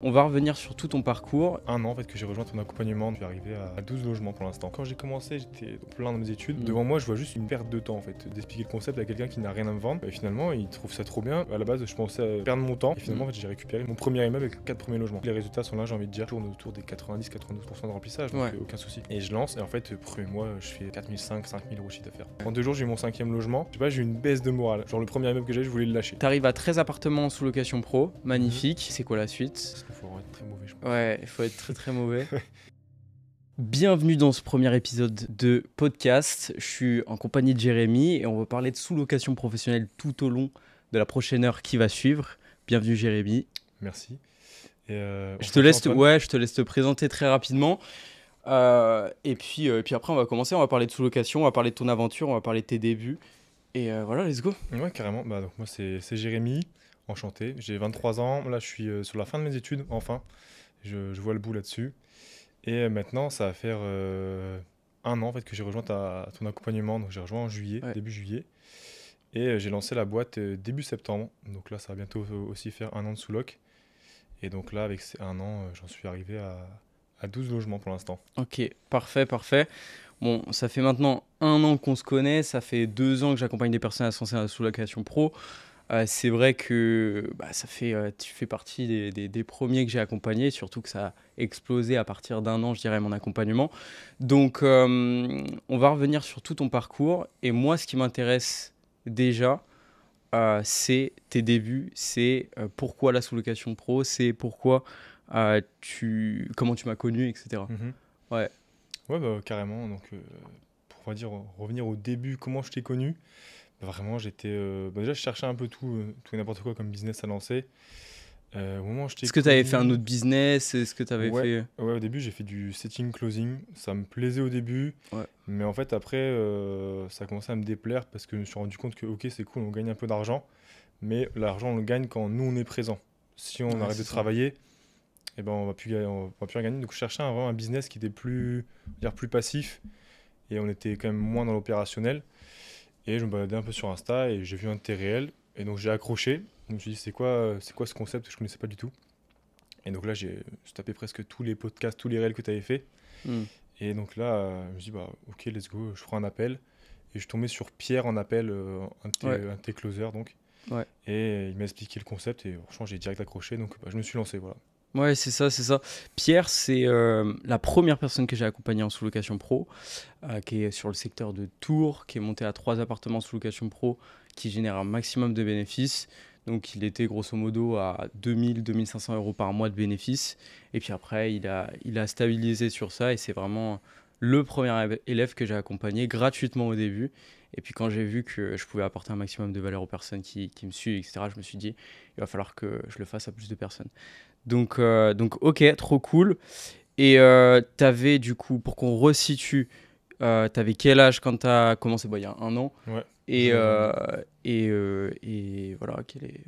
On va revenir sur tout ton parcours. Un an en fait que j'ai rejoint ton accompagnement, je suis arrivé à 12 logements pour l'instant. Quand j'ai commencé, j'étais plein dans mes études. Devant moi, je vois juste une perte de temps en fait, d'expliquer le concept à quelqu'un qui n'a rien à me vendre. Et finalement, il trouve ça trop bien. À la base, je pensais à perdre mon temps. Et finalement, en fait, j'ai récupéré mon premier immeuble avec 4 premiers logements. Les résultats sont là, j'ai envie de dire, tourne autour des 90-92% de remplissage, donc aucun souci. Et je lance, et en fait, le premier mois, je fais 4500-5000 euros de chiffre d'affaires. En 2 jours, j'ai eu mon 5e logement. Je sais pas, j'ai eu une baisse de morale. Genre, le premier immeuble que j'ai, je voulais le lâcher. T'arrives à 13 appartements sous location pro, magnifique. C'est quoi la suite? Parce qu'il faut vraiment être très mauvais, je pense. Ouais, il faut être très très mauvais. Bienvenue dans ce premier épisode de podcast. Je suis en compagnie de Jérémy et on va parler de sous-location professionnelle tout au long de la prochaine heure qui va suivre. Bienvenue Jérémy. Merci. Et je te laisse te présenter très rapidement. Et puis après on va commencer, on va parler de sous-location, on va parler de ton aventure, on va parler de tes débuts. Et voilà, let's go. Ouais, carrément. Bah, donc moi, c'est Jérémy. Enchanté. J'ai 23 ans. Là, je suis sur la fin de mes études, enfin. Je vois le bout là-dessus. Et maintenant, ça va faire 1 an en fait, que j'ai rejoint ton accompagnement. Donc, j'ai rejoint en juillet, début juillet. Et j'ai lancé la boîte début septembre. Donc là, ça va bientôt aussi faire 1 an de sous-loc. Et donc là, avec ces 1 an, j'en suis arrivé à 12 logements pour l'instant. Ok, parfait. Bon, ça fait maintenant 1 an qu'on se connaît. Ça fait 2 ans que j'accompagne des personnes à se lancer dans la sous-location pro. C'est vrai que tu fais partie des premiers que j'ai accompagnés, surtout que ça a explosé à partir d'1 an, je dirais, mon accompagnement. Donc, on va revenir sur tout ton parcours. Et moi, ce qui m'intéresse déjà, c'est tes débuts, c'est pourquoi la sous-location pro, c'est pourquoi comment tu m'as connu, etc. Ouais, bah, carrément. Donc, pour on va dire, revenir au début, comment je t'ai connu. Vraiment, j'étais. Déjà, je cherchais un peu tout et n'importe quoi comme business à lancer. Au moment où je t'ai Est-ce que tu avais fait un autre business? Est-ce que tu avais fait... Ouais, au début, j'ai fait du setting closing. Ça me plaisait au début. Ouais. Mais en fait, après, ça a commencé à me déplaire parce que je me suis rendu compte que, ok, c'est cool, on gagne un peu d'argent. Mais l'argent, on le gagne quand nous, on est présent. Si on arrête de travailler, eh ben, on va plus en gagner. Donc, je cherchais vraiment un business qui était plus passif. Et on était quand même moins dans l'opérationnel. Et je me baladais un peu sur Insta et j'ai vu un de tes réels. Et donc j'ai accroché. Je me suis dit, c'est quoi ce concept que je connaissais pas du tout. Et donc là, j'ai tapé presque tous les podcasts, tous les réels que tu avais fait. Et donc là, je me suis dit, bah, ok, let's go, je ferai un appel. Et je suis tombé sur Pierre en appel, un de tes closers. Donc. Ouais. Et il m'a expliqué le concept et franchement, j'ai direct accroché. Donc je me suis lancé, voilà. Ouais, c'est ça. Pierre, c'est la première personne que j'ai accompagnée en sous-location pro, qui est sur le secteur de Tours, qui est monté à 3 appartements sous-location pro, qui génère un maximum de bénéfices. Donc, il était grosso modo à 2000-2500 € par mois de bénéfices. Et puis après, il a stabilisé sur ça et c'est vraiment le premier élève que j'ai accompagné gratuitement au début. Et puis quand j'ai vu que je pouvais apporter un maximum de valeur aux personnes qui me suivent, etc., je me suis dit, il va falloir que je le fasse à plus de personnes. Donc ok, trop cool. Et t'avais du coup, pour qu'on resitue, t'avais quel âge quand t'as commencé? Il y a 1 an. Ouais. Et voilà, quel est...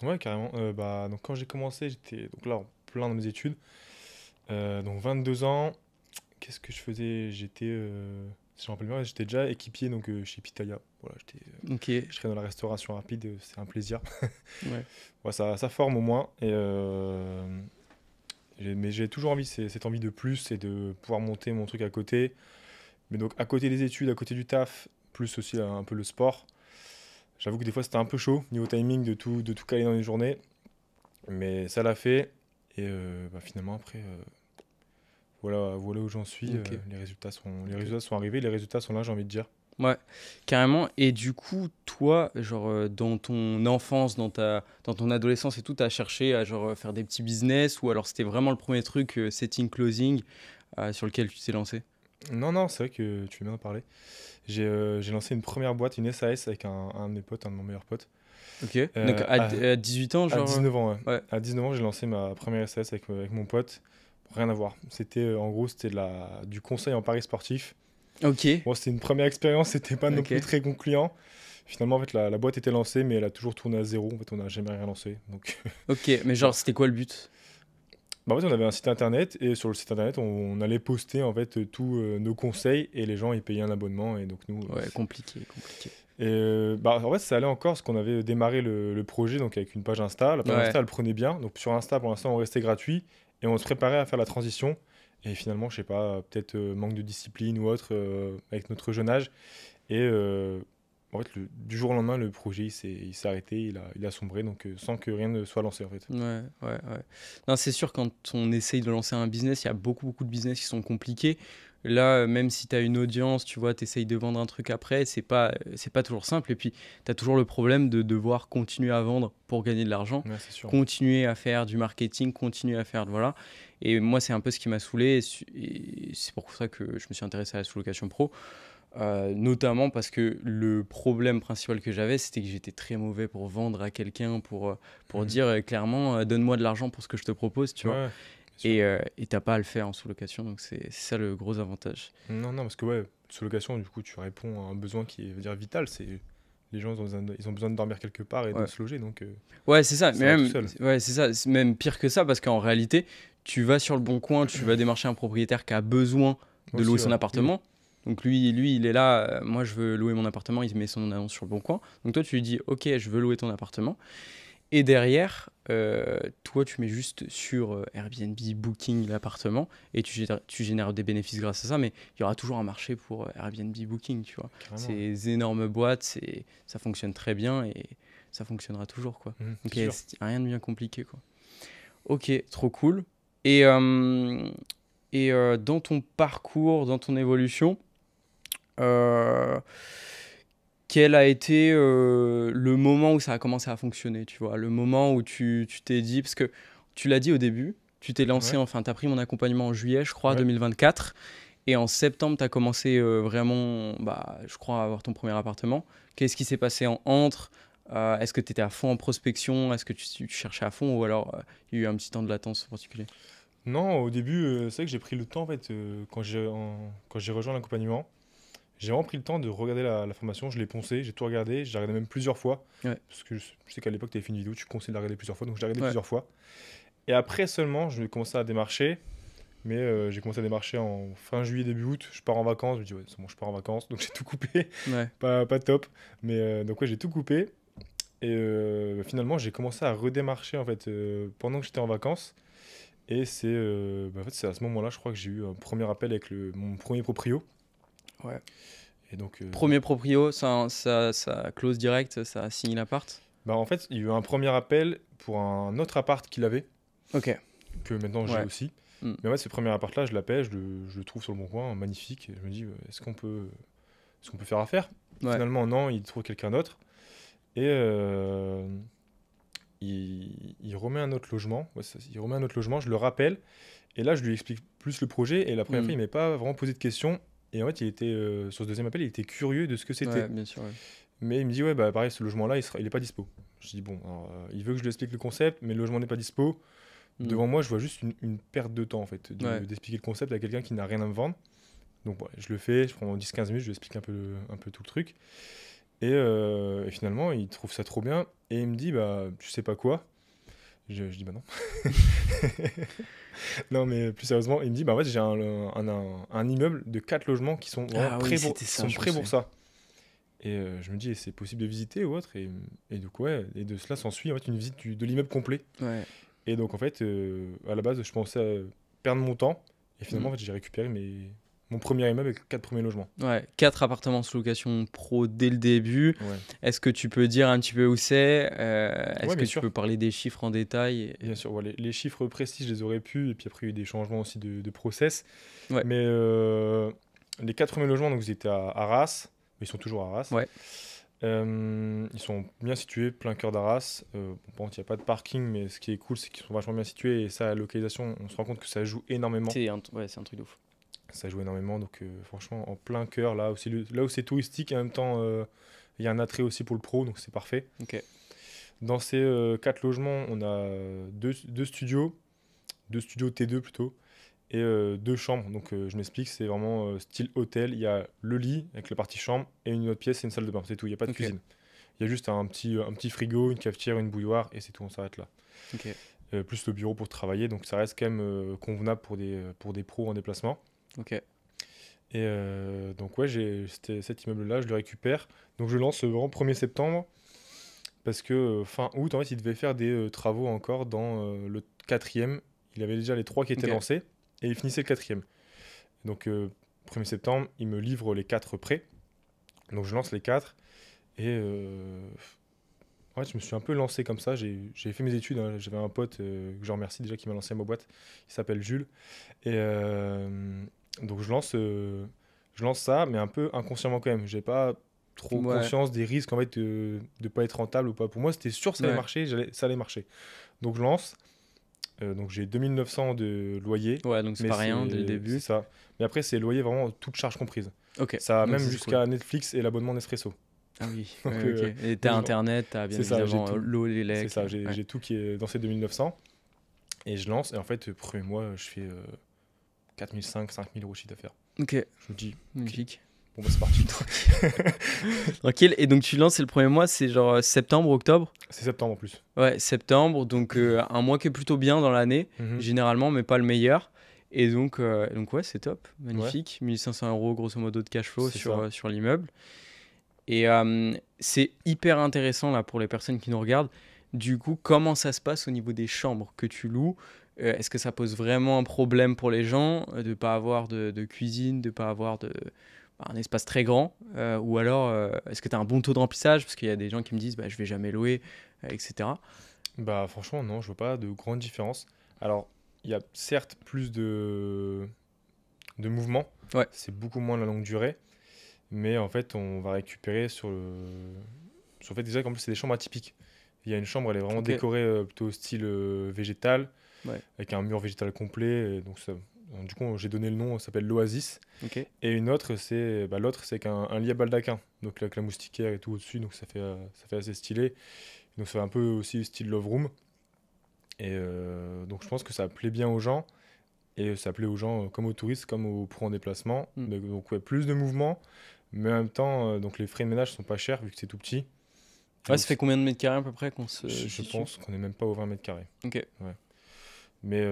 Ouais, carrément. Donc quand j'ai commencé, j'étais donc là en plein dans mes études. Donc 22 ans. Qu'est-ce que je faisais? J'étais, si je me rappelle bien, j'étais déjà équipier donc, chez Pitaya. Voilà, je serais dans la restauration rapide, c'est un plaisir. Ouais. Ouais, ça forme au moins. Mais j'ai toujours cette envie de plus et de pouvoir monter mon truc à côté. Mais donc à côté des études, à côté du taf, plus aussi un peu le sport. J'avoue que des fois c'était un peu chaud niveau timing de tout caler dans les journées. Mais ça l'a fait. Et finalement après, voilà où j'en suis. Okay. Les résultats sont arrivés, les résultats sont là, j'ai envie de dire. Ouais, carrément. Et du coup, toi, genre dans ton enfance, dans ton adolescence et tout, t'as cherché à faire des petits business ou alors c'était vraiment le premier truc, setting closing, sur lequel tu t'es lancé? Non, c'est vrai que tu viens d'en parler. J'ai lancé une première boîte, une SAS avec un de mes potes, un de mon meilleur pote. Ok. Donc à 18 ans, genre... À 19 ans, ouais. Ouais. À 19 ans, j'ai lancé ma première SAS avec mon pote. Rien à voir. En gros, c'était du conseil en paris sportif. Ok. Bon, c'était une première expérience, c'était pas non plus très concluant. Finalement, en fait, la boîte était lancée, mais elle a toujours tourné à zéro. En fait, on n'a jamais rien lancé. Donc... Ok, mais genre, c'était quoi le but? En fait, on avait un site internet et sur le site internet, on allait poster en fait tous nos conseils et les gens ils payaient un abonnement et donc nous. Ouais, compliqué. En fait, ça allait encore parce qu'on avait démarré le projet donc avec une page Insta. La page Ouais. Insta, elle prenait bien. Donc sur Insta, pour l'instant, on restait gratuit et on se préparait à faire la transition. Et finalement, je sais pas, peut-être manque de discipline ou autre avec notre jeune âge. Et en fait, du jour au lendemain, le projet il s'est arrêté, il a sombré, donc sans que rien ne soit lancé en fait. Ouais, ouais, ouais. Non, c'est sûr, quand on essaye de lancer un business, il y a beaucoup, beaucoup de business qui sont compliqués. Là, même si tu as une audience, tu vois, tu essayes de vendre un truc après, c'est pas toujours simple. Et puis, tu as toujours le problème de devoir continuer à vendre pour gagner de l'argent, Ouais, c'est sûr. continuer à faire du marketing, continuer à faire, voilà. Et moi, c'est un peu ce qui m'a saoulé. Et c'est pour ça que je me suis intéressé à la sous-location pro. Notamment parce que le problème principal que j'avais, c'était que j'étais très mauvais pour vendre à quelqu'un, pour Mhm. dire clairement, donne-moi de l'argent pour ce que je te propose, tu vois. Ouais, c'est sûr. Et t'as pas à le faire en sous-location, donc c'est ça le gros avantage. Non, non, parce que ouais, sous-location, du coup, tu réponds à un besoin qui est, veut dire, vital. Les gens ils ont besoin de dormir quelque part et de Ouais, se loger, donc ouais, c'est ça. Mais ça va tout même, seul. ouais, c'est ça. C'est même pire que ça, parce qu'en réalité, tu vas sur le bon coin, tu vas démarcher un propriétaire qui a besoin de louer Aussi, son ouais. Oui. appartement. Donc lui, il est là, moi je veux louer mon appartement, il met son annonce sur le bon coin. Donc toi, tu lui dis, ok, je veux louer ton appartement. Et derrière, toi, tu mets juste sur Airbnb, Booking, l'appartement, et tu génères des bénéfices grâce à ça, mais il y aura toujours un marché pour Airbnb, Booking, tu vois. Carrément. Ces énormes boîtes, ça fonctionne très bien et ça fonctionnera toujours, quoi. Mhm, Donc, c'est sûr. c'est rien de bien compliqué, quoi. Ok, trop cool. Et, dans ton parcours, dans ton évolution, euh, quel a été le moment où ça a commencé à fonctionner, tu vois, le moment où tu t'es dit, parce que tu l'as dit au début, tu t'es lancé, Ouais, enfin, tu as pris mon accompagnement en juillet, je crois, ouais. 2024, et en septembre, tu as commencé vraiment, bah, je crois, à avoir ton premier appartement. Qu'est-ce qui s'est passé entre est-ce que tu étais à fond en prospection? Est-ce que tu cherchais à fond? Ou alors il y a eu un petit temps de latence en particulier? Non, au début, c'est vrai que j'ai pris le temps, en fait, quand j'ai rejoint l'accompagnement. J'ai vraiment pris le temps de regarder la formation, je l'ai poncé, j'ai tout regardé, j'ai regardé même plusieurs fois. Ouais, Parce que je sais qu'à l'époque, tu avais fait une vidéo, tu conseilles de la regarder plusieurs fois, donc je l'ai regardé ouais, plusieurs fois. Et après seulement, je vais commencer à démarcher. Mais j'ai commencé à démarcher en fin juillet, début août. Je pars en vacances. Je me dis, ouais, c'est bon, je pars en vacances. Donc j'ai tout coupé. ouais, Pas top. Mais donc, ouais, j'ai tout coupé. Et finalement, j'ai commencé à redémarcher en fait pendant que j'étais en vacances. Et en fait, c'est à ce moment-là, je crois que j'ai eu un premier appel avec mon premier proprio. ouais. Et donc, Premier proprio, ça close direct, ça signe l'appart? en fait, il y a eu un premier appel pour un autre appart qu'il avait, Ok, que maintenant j'ai ouais. aussi. Hmm. Mais ouais, ce premier appart-là, je l'appelle, je le trouve sur le bon coin, magnifique. Et je me dis, est-ce qu'on peut faire affaire? Ouais. Finalement, non, il trouve quelqu'un d'autre. Et il remet un autre logement. Ouais, il remet un autre logement, je le rappelle. Et là, je lui explique plus le projet. Et la première Hmm. fois, il ne m'avait pas vraiment posé de questions. Et en fait, il était, sur ce deuxième appel, il était curieux de ce que c'était. Ouais, bien sûr, ouais. Mais il me dit, ouais, bah pareil, ce logement-là, il est pas dispo. Je dis, bon, alors, il veut que je lui explique le concept, mais le logement n'est pas dispo. Hmm. Devant moi, je vois juste une perte de temps, en fait, Ouais. d'expliquer le concept à quelqu'un qui n'a rien à me vendre. Donc, ouais, je le fais, je prends 10-15 minutes, je lui explique un peu tout le truc. Et finalement, il trouve ça trop bien. Et il me dit, bah, tu sais pas quoi? Je dis, bah non. Non, mais plus sérieusement, il me dit, bah, en fait, j'ai un immeuble de 4 logements qui sont vraiment Ah oui, qui c'était ça, sont je me prêts pour souviens. ça. Et je me dis, c'est possible de visiter ou autre? Et donc, ouais, et de cela s'ensuit en fait, une visite de l'immeuble complet. Ouais. Et donc, en fait, à la base, je pensais perdre mon temps. Et Hmm. finalement, en fait, j'ai récupéré mon premier immeuble avec 4 premiers logements. Ouais. 4 appartements sous location pro dès le début. Ouais. Est-ce que tu peux dire un petit peu où c'est? Ouais, Est-ce que bien tu sûr. peux parler des chiffres en détail? Bien sûr, ouais, les chiffres précis, je les aurais pu. Et puis après, il y a eu des changements aussi de process. Ouais. Mais les 4 premiers logements, donc, ils étaient à Arras. Ils sont toujours à Arras. Ouais. Ils sont bien situés, plein cœur d'Arras. Bon, il n'y a pas de parking, mais ce qui est cool, c'est qu'ils sont vachement bien situés. Et ça, la localisation, on se rend compte que ça joue énormément. Ouais, c'est un truc de ouf. Ça joue énormément. Donc, franchement, en plein cœur, là où c'est touristique, et en même temps, il y a un attrait aussi pour le pro, donc c'est parfait. Ok. Dans ces 4 logements, on a deux studios, 2 studios T2 plutôt, et 2 chambres. Donc, je m'explique, c'est vraiment style hôtel. Il y a le lit avec la partie chambre et une autre pièce et une salle de bain. C'est tout, il n'y a pas de Ok. cuisine. Il y a juste un petit frigo, une cafetière, une bouilloire et c'est tout, on s'arrête là. Ok. Plus le bureau pour travailler, donc ça reste quand même convenable pour des pros en déplacement. Ok. Et donc ouais, c'était cet immeuble-là, je le récupère. Donc je lance vraiment 1er septembre, parce que fin août, en fait, il devait faire des travaux encore dans le quatrième. Il avait déjà les 3 qui étaient Ok. lancés, et il finissait le quatrième. Donc 1er septembre, il me livre les 4 prêts. Donc je lance les 4, et ouais, je me suis un peu lancé comme ça. J'ai fait mes études, hein. J'avais un pote que je remercie déjà qui m'a lancé à ma boîte. Il s'appelle Jules. Et donc je lance ça, mais un peu inconsciemment quand même. J'ai pas trop Ouais, conscience des risques en fait de pas être rentable ou pas. Pour moi, c'était sûr que ça allait ouais, marcher, ça allait marcher. Donc je lance. Donc j'ai 2900 de loyer, ouais, donc c'est mais pas rien dès le c'est début. ça. Mais après, c'est loyer vraiment toute charge comprise. Ok, Ça va donc même ça c'est cool. jusqu'à Netflix et l'abonnement Nespresso. Ah oui, Donc, ouais, ok. Et donc t'as Internet, t'as bien c'est ça, j'ai évidemment tout. l'eau, C'est l'élec. ça, Ouais. j'ai tout qui est dans ces 2900. Et je lance, et en fait, le premier mois, je fais 4500, 5000 euros de chiffre d'affaires. Ok, Je me dis, ok, magnifique. bon bah c'est parti. Tranquille. Et donc tu lances, c'est le premier mois, c'est genre septembre, octobre? C'est septembre en plus. Ouais, septembre, donc un mois qui est plutôt bien dans l'année, Mhm. généralement, mais pas le meilleur. Et donc ouais, c'est top, Ouais, magnifique. 1500 euros grosso modo de cash flow c'est ça. sur l'immeuble. Et c'est hyper intéressant là pour les personnes qui nous regardent. Du coup, comment ça se passe au niveau des chambres que tu loues? Est-ce que ça pose vraiment un problème pour les gens de ne pas avoir de cuisine, de ne pas avoir un espace très grand? Ou alors, est-ce que tu as un bon taux de remplissage? Parce qu'il y a des gens qui me disent bah, je vais jamais louer, etc. Bah franchement, non, je vois pas de grande différence. Alors, il y a certes plus de mouvements, Ouais, c'est beaucoup moins la longue durée, mais en fait, on va récupérer sur le fait déjà qu'en plus, c'est des chambres atypiques. Il y a une chambre, elle est vraiment ok. décorée plutôt au style végétal, Ouais, avec un mur végétal complet. Et donc, du coup, j'ai donné le nom, ça s'appelle l'Oasis. ok. Et une autre, l'autre, c'est un lit à baldaquin, donc avec la moustiquaire et tout au-dessus, donc ça fait assez stylé. Donc, c'est un peu aussi style Love Room. Et donc, je pense que ça plaît bien aux gens. Et ça plaît aux gens comme aux touristes, comme aux pro en déplacement. Hmm. Donc, ouais, plus de mouvements, mais en même temps, donc les frais de ménage sont pas chers vu que c'est tout petit. Et Ouais, ça fait aussi, combien de mètres carrés à peu près qu'on se je situe? pense qu'on est même pas aux 20 mètres carrés. Ok. Ouais. Mais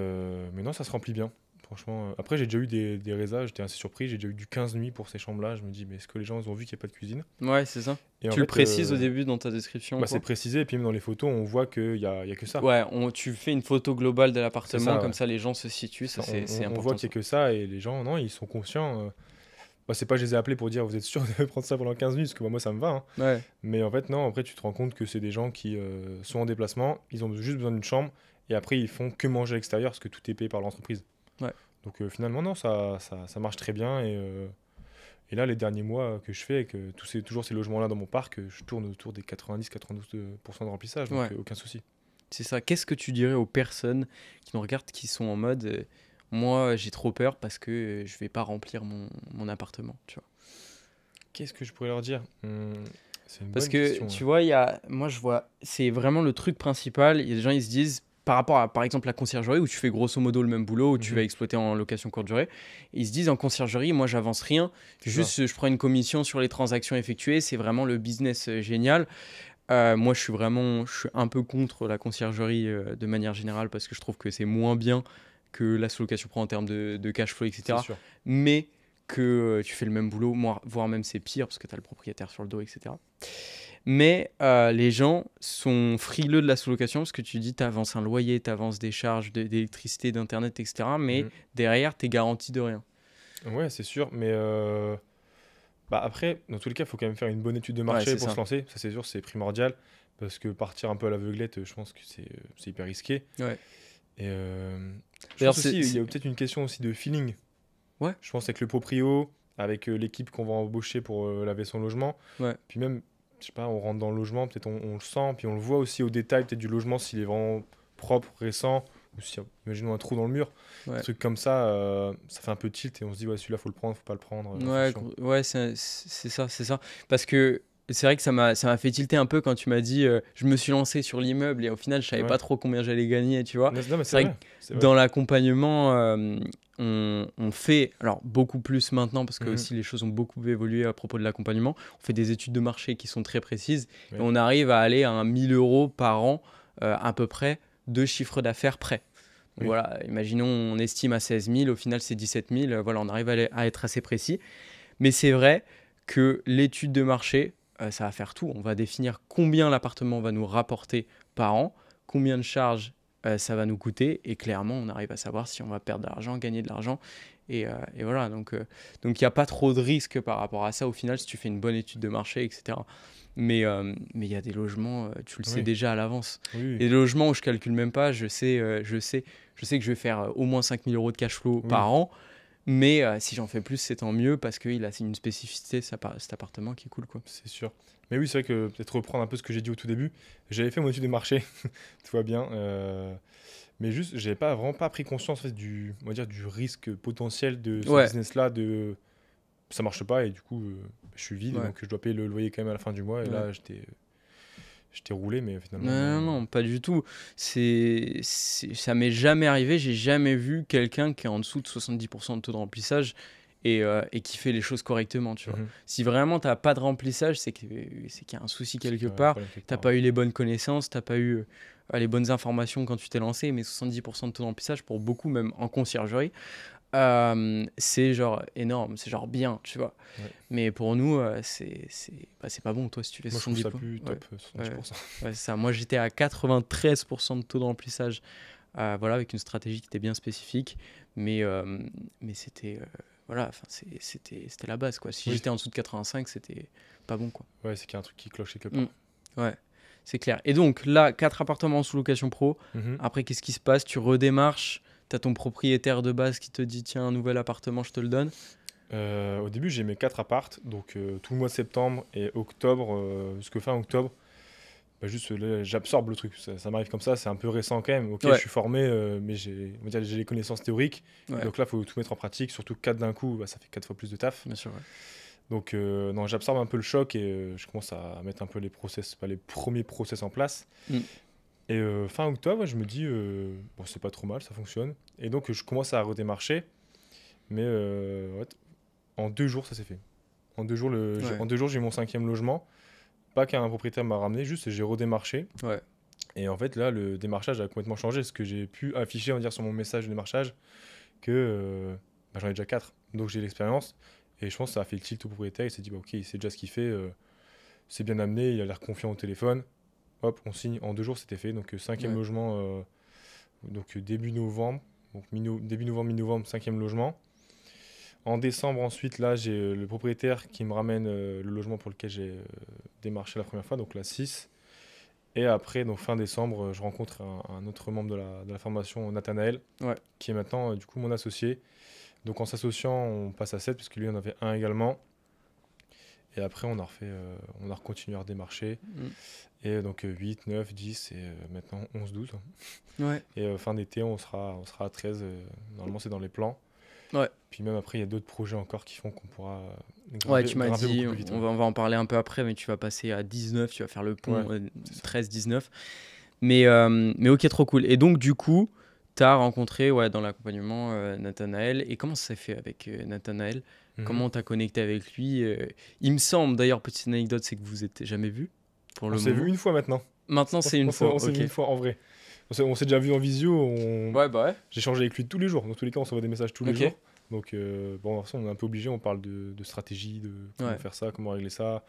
non, ça se remplit bien. Franchement. Après, j'ai déjà eu des résas, j'étais assez surpris. J'ai déjà eu du 15 nuits pour ces chambres-là. Je me dis, mais est-ce que les gens ils ont vu qu'il n'y a pas de cuisine? Ouais, c'est ça. Et en Tu le fait, précises au début dans ta description, bah, c'est quoi. précisé. Et puis même dans les photos, on voit qu'il y a que ça. Ouais, tu fais une photo globale de C'est l'appartement, ça, comme ouais. ça les gens se situent, Ça, ça c'est on voit important qu'il ça. n'y a que ça. Et les gens, non, ils sont conscients. Bah, c'est pas, je les ai appelés pour dire, vous êtes sûr de prendre ça pendant 15 nuits? Parce que moi, ça me va, hein. Ouais, Mais en fait, non, après, tu te rends compte que c'est des gens qui sont en déplacement, ils ont juste besoin d'une chambre, et après, ils font que manger à l'extérieur parce que tout est payé par l'entreprise. ouais. Donc finalement, non, ça marche très bien. Et là, les derniers mois que je fais, avec toujours ces logements-là dans mon parc, je tourne autour des 90-92% de remplissage, donc Ouais, aucun souci. c'est ça. Qu'est-ce que tu dirais aux personnes qui nous regardent, qui sont en mode moi j'ai trop peur parce que je vais pas remplir mon appartement, tu vois. Qu'est-ce que je pourrais leur dire? C'est une Parce bonne que question, tu hein. vois, moi je vois, c'est vraiment le truc principal. Il y a des gens, ils se disent, par rapport à par exemple la conciergerie, où tu fais grosso modo le même boulot, où tu vas Mhm, exploiter en location courte durée, ils se disent en conciergerie, moi j'avance rien, c'est ça. juste je prends une commission sur les transactions effectuées, c'est vraiment le business génial. Moi je suis un peu contre la conciergerie de manière générale parce que je trouve que c'est moins bien que la sous-location pro en termes de cash flow, C'est etc. sûr. Mais que tu fais le même boulot, voire même c'est pire parce que tu as le propriétaire sur le dos, etc. Mais les gens sont frileux de la sous-location parce que tu dis tu avances un loyer, tu avances des charges d'électricité, d'internet, etc. Mais Mhm. derrière, tu es garanti de rien. Ouais, c'est sûr. Mais bah après, dans tous les cas, il faut quand même faire une bonne étude de Ouais, marché c'est pour se ça. lancer. Ça, c'est sûr, c'est primordial. Parce que partir un peu à l'aveuglette, je pense que c'est hyper risqué. Ouais. Et je D'ailleurs, pense aussi, il y a peut-être une question aussi de feeling. Ouais, Je pense avec le proprio, avec l'équipe qu'on va embaucher pour laver son logement. ouais, Puis même, je sais pas, on rentre dans le logement, peut-être on le sent, puis on le voit aussi au détail peut-être du logement, s'il est vraiment propre, récent, ou si, imaginons un trou dans le mur. Des ouais. trucs comme ça, ça fait un peu tilt et on se dit, ouais, celui-là, faut le prendre, faut pas le prendre, en Ouais, fonction. ouais, c'est ça, c'est ça. Parce que c'est vrai que ça m'a fait tilter un peu quand tu m'as dit je me suis lancé sur l'immeuble et au final je savais Ouais. pas trop combien j'allais gagner, tu vois. Non, mais C'est c'est vrai que vrai, c'est vrai. dans l'accompagnement, on fait, alors beaucoup plus maintenant parce que Mhm. aussi les choses ont beaucoup évolué à propos de l'accompagnement. On fait des études de marché qui sont très précises et Ouais. on arrive à aller à 1 000 € par an à peu près de chiffre d'affaires près. Oui. Voilà, imaginons, on estime à 16 000, au final c'est 17 000. Voilà, on arrive à être assez précis. Mais c'est vrai que l'étude de marché, ça va faire tout. On va définir combien l'appartement va nous rapporter par an, combien de charges ça va nous coûter, et clairement, on arrive à savoir si on va perdre de l'argent, gagner de l'argent. Et voilà, donc il n'y a pas trop de risques par rapport à ça au final si tu fais une bonne étude de marché, etc. Mais il y a des logements, tu le sais Oui. déjà à l'avance. Oui, Il oui. y a des logements où je calcule même pas, je sais que je vais faire au moins 5 000 € de cash flow Oui. par an. Mais si j'en fais plus, c'est tant mieux parce qu'il a une spécificité, cet appartement qui est cool, quoi. C'est sûr. Mais oui, c'est vrai que peut-être reprendre un peu ce que j'ai dit au tout début. J'avais fait mon étude de marché, tout va bien. Mais juste, j'avais pas vraiment pas pris conscience en fait, on va dire, du risque potentiel de ce Ouais, business-là. Ça marche pas et du coup, je suis vide et ouais, donc je dois payer le loyer quand même à la fin du mois. Et ouais. là, j'étais roulé, mais Non, finalement, non, non. non, pas du tout. Ça m'est jamais arrivé. J'ai jamais vu quelqu'un qui est en dessous de 70% de taux de remplissage et qui fait les choses correctement, tu vois. Mhm. Si vraiment t'as pas de remplissage, c'est qu'il y a un souci C'est quelque qu'il y a un part. problème quelque T'as part. Ouais. pas eu les bonnes connaissances, t'as pas eu les bonnes informations quand tu t'es lancé. Mais 70% de taux de remplissage, pour beaucoup, même en conciergerie, c'est genre énorme, c'est genre bien, tu vois. Ouais. Mais pour nous, c'est pas bon, toi, si tu fais Moi, je trouve 70 ça points. plus Ouais, top, ouais, 70%. ouais, c'est ça. Moi, j'étais à 93% de taux de remplissage, voilà, avec une stratégie qui était bien spécifique. Mais c'était, voilà, enfin, c'était la base, quoi. Si Oui, j'étais en dessous de 85, c'était pas bon, quoi. ouais, c'est qu'il y a un truc qui cloche quelque Mm, part. ouais, c'est clair. Et donc, là, 4 appartements en sous-location pro. Mhm. Après, qu'est-ce qui se passe? Tu redémarches. T'as ton propriétaire de base qui te dit, tiens, un nouvel appartement, je te le donne. Au début, j'ai mes 4 appartes, donc tout le mois de septembre et octobre, jusqu'à fin octobre, bah, juste là, j'absorbe le truc. Ça m'arrive comme ça, c'est un peu récent quand même. Ok, je Ouais, suis formé, mais on va dire, j'ai les connaissances théoriques. Et ouais, donc là, il faut tout mettre en pratique, surtout 4 d'un coup, bah, ça fait 4 fois plus de taf. bien sûr, ouais. Donc non, j'absorbe un peu le choc et je commence à mettre un peu les process, pas les premiers process en place. Mm. Et fin octobre, je me dis, bon, c'est pas trop mal, ça fonctionne. Et donc, je commence à redémarcher, mais ouais, en 2 jours, ça s'est fait. Ouais, En 2 jours, j'ai eu mon 5e logement. Pas qu'un propriétaire m'a ramené, juste j'ai redémarché. ouais, Et en fait, là, le démarchage a complètement changé parce que j'ai pu afficher, on va dire, sur mon message de démarchage que bah, j'en ai déjà 4. Donc j'ai l'expérience. Et je pense que ça a fait le tilt au propriétaire. Il s'est dit, bah, ok, il sait déjà ce qu'il fait. C'est bien amené, il a l'air confiant au téléphone. Hop, on signe. En 2 jours, c'était fait. Donc 5e ouais, logement, donc début novembre. Donc début novembre, mi-novembre, 5e logement. En décembre, ensuite, là, j'ai le propriétaire qui me ramène le logement pour lequel j'ai démarché la première fois, donc la 6. Et après, donc fin décembre, je rencontre un autre membre de la formation, Nathanaël, ouais. qui est maintenant du coup mon associé. Donc en s'associant, on passe à 7 puisque lui en avait un également. Et après, on a continué à redémarcher. Mm. Et donc 8, 9, 10 et maintenant 11, 12. Ouais, Et fin d'été, on sera à 13. Normalement, c'est dans les plans. ouais. Puis même après, il y a d'autres projets encore qui font qu'on pourra Ouais, grimper, tu m'as grimper dit, beaucoup plus vite. on va en parler un peu après, mais tu vas passer à 19, tu vas faire le Ouais, pont c'est ça. 13-19. Mais ok, trop cool. Et donc, du coup, tu as rencontré ouais, dans l'accompagnement Nathanaël. Et comment ça s'est fait avec Nathanaël? Mhm. Comment tu as connecté avec lui? Il me semble, d'ailleurs, petite anecdote, c'est que vous n'êtes jamais vu pour On le s'est vu moment. une fois maintenant. Maintenant, c'est une fois, On s'est ok. vu une fois en vrai. On s'est déjà vu en visio. Ouais, bah ouais. J'échange avec lui tous les jours. Dans tous les cas, on s'envoie des messages tous les Ok, jours. Donc, bon, de toute façon, on est un peu obligé. On parle de stratégie, de comment ouais, faire ça, comment régler ça.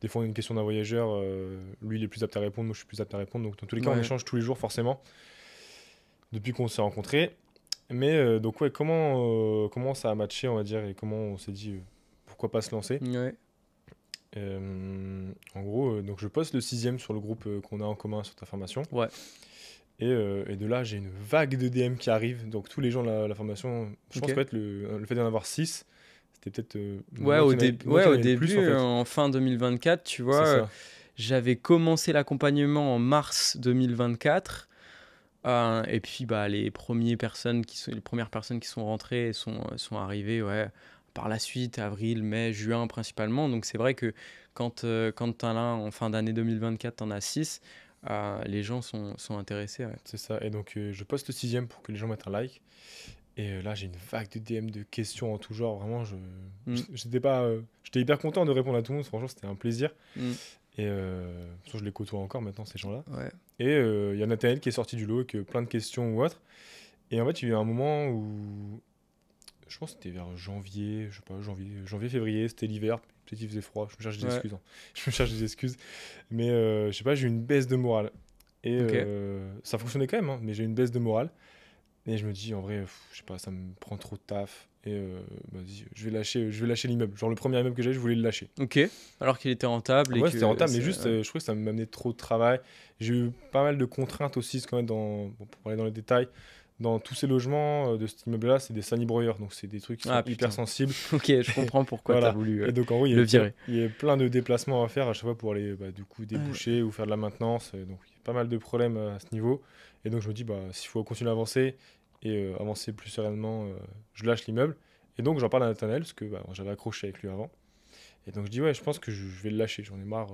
Des fois, on a une question d'un voyageur. Lui, il est plus apte à répondre. Moi, je suis plus apte à répondre. Donc, dans tous les cas, on ouais, échange tous les jours, forcément, depuis qu'on s'est rencontrés. Mais, donc, ouais, comment ça a matché, on va dire, et comment on s'est dit pourquoi pas se lancer. ouais, En gros, donc je poste le 6e sur le groupe qu'on a en commun sur ta formation. ouais. Et de là, j'ai une vague de DM qui arrive. Donc tous les gens de la formation, je pense Ok. qu'en fait, le fait d'en avoir 6, c'était peut-être Ouais, moi ouais, qui en au avais le plus, en début, fait. en fin 2024, tu vois, C'est ça. j'avais commencé l'accompagnement en mars 2024. Et puis, bah, les premières personnes qui sont rentrées sont arrivées ouais, par la suite, avril, mai, juin principalement. Donc, c'est vrai que quand tu en as en fin d'année 2024, tu en as 6, les gens sont intéressés. Ouais. C'est ça. Et donc je poste le 6e pour que les gens mettent un like. Et là, j'ai une vague de DM de questions en tout genre. Vraiment, Mm, j'étais pas, j'étais hyper content de répondre à tout le monde. Franchement, c'était un plaisir. mm, Et de toute façon, je les côtoie encore maintenant, ces gens-là. ouais, Et il y a Nathanaël qui est sorti du lot avec plein de questions ou autres. Et en fait, il y a eu un moment où, je pense que c'était vers janvier, je sais pas, janvier, février, c'était l'hiver, peut-être il faisait froid, je me cherche des Ouais, excuses, hein. Je me cherche des excuses. Mais je sais pas, j'ai eu une baisse de morale. Et ok. ça fonctionnait quand même, hein, mais j'ai eu une baisse de morale. Et je me dis, en vrai, je sais pas, ça me prend trop de taf. Et vas-y, je vais lâcher l'immeuble. Genre, le premier immeuble que j'ai, je voulais le lâcher. Ok. Alors qu'il était rentable et Ouais, c'était que rentable, mais ça. juste, Ouais. je trouvais que ça m'amenait trop de travail. J'ai eu pas mal de contraintes aussi, quand même, bon, pour aller dans les détails. Dans tous ces logements de cet immeuble-là, c'est des sanibroyeurs, donc c'est des trucs qui sont Ah hyper putain. sensibles. Ok, je comprends pourquoi t'as Voilà. voulu Et donc, en gros, le virer. il y avait plein de déplacements à faire à chaque fois pour aller, du coup, Ouais. déboucher ou faire de la maintenance. Donc, il y a pas mal de problèmes à ce niveau. Et donc, je me dis, s'il faut continuer à avancer et avancer plus sereinement, je lâche l'immeuble. Et donc, j'en parle à Nathanaël, parce que j'avais accroché avec lui avant. Et donc, je dis, ouais, je pense que je vais le lâcher. J'en ai marre.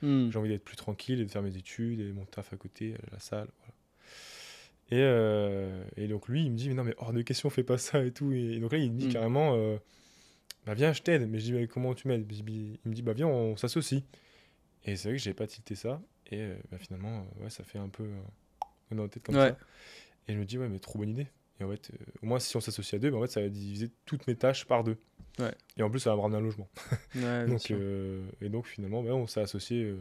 Hmm. J'ai envie d'être plus tranquille et de faire mes études et mon taf à côté, la salle. Voilà. Et donc, lui, il me dit, mais non, mais hors de question, fais pas ça et tout. Et donc là, il me dit Hmm. carrément. Bah viens, je t'aide. Mais je dis, mais comment tu m'aides? Il me dit, bah viens, on s'associe. Et c'est vrai que j'ai pas tilté ça. Et finalement, ouais, ça fait un peu dans la tête comme Ouais. ça. Et je me dis, ouais, mais trop bonne idée. Et en fait, au moins, si on s'associe à deux, bah, en fait, ça va diviser toutes mes tâches par deux. Ouais. Et en plus, ça va me ramener un logement. Ouais, bien Donc, sûr. et donc finalement, on s'est associé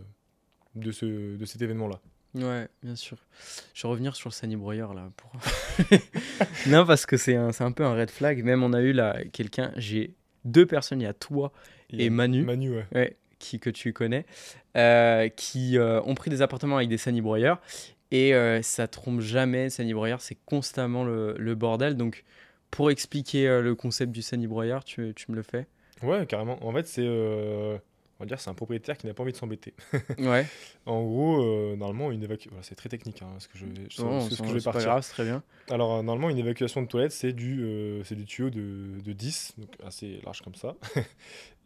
de cet événement-là. Ouais, bien sûr. Je vais revenir sur le sanibroyeur là. Non, parce que c'est un peu un red flag. Même on a eu là quelqu'un, j'ai deux personnes, il y a toi Il y et a Manu, Manu, ouais. ouais, que tu connais, qui ont pris des appartements avec des sanibroyeurs. Et ça trompe jamais, sanibroyeur, c'est constamment le bordel. Donc pour expliquer le concept du sanibroyeur, tu me le fais? Ouais, carrément. En fait, on va dire, c'est un propriétaire qui n'a pas envie de s'embêter. Ouais, En gros, normalement, une évacuation. Voilà, c'est très technique, hein, non, ce que je vais c'est pas partir. grave, c'est très bien. Alors, normalement, une évacuation de toilette, c'est du tuyau de 10, donc assez large comme ça.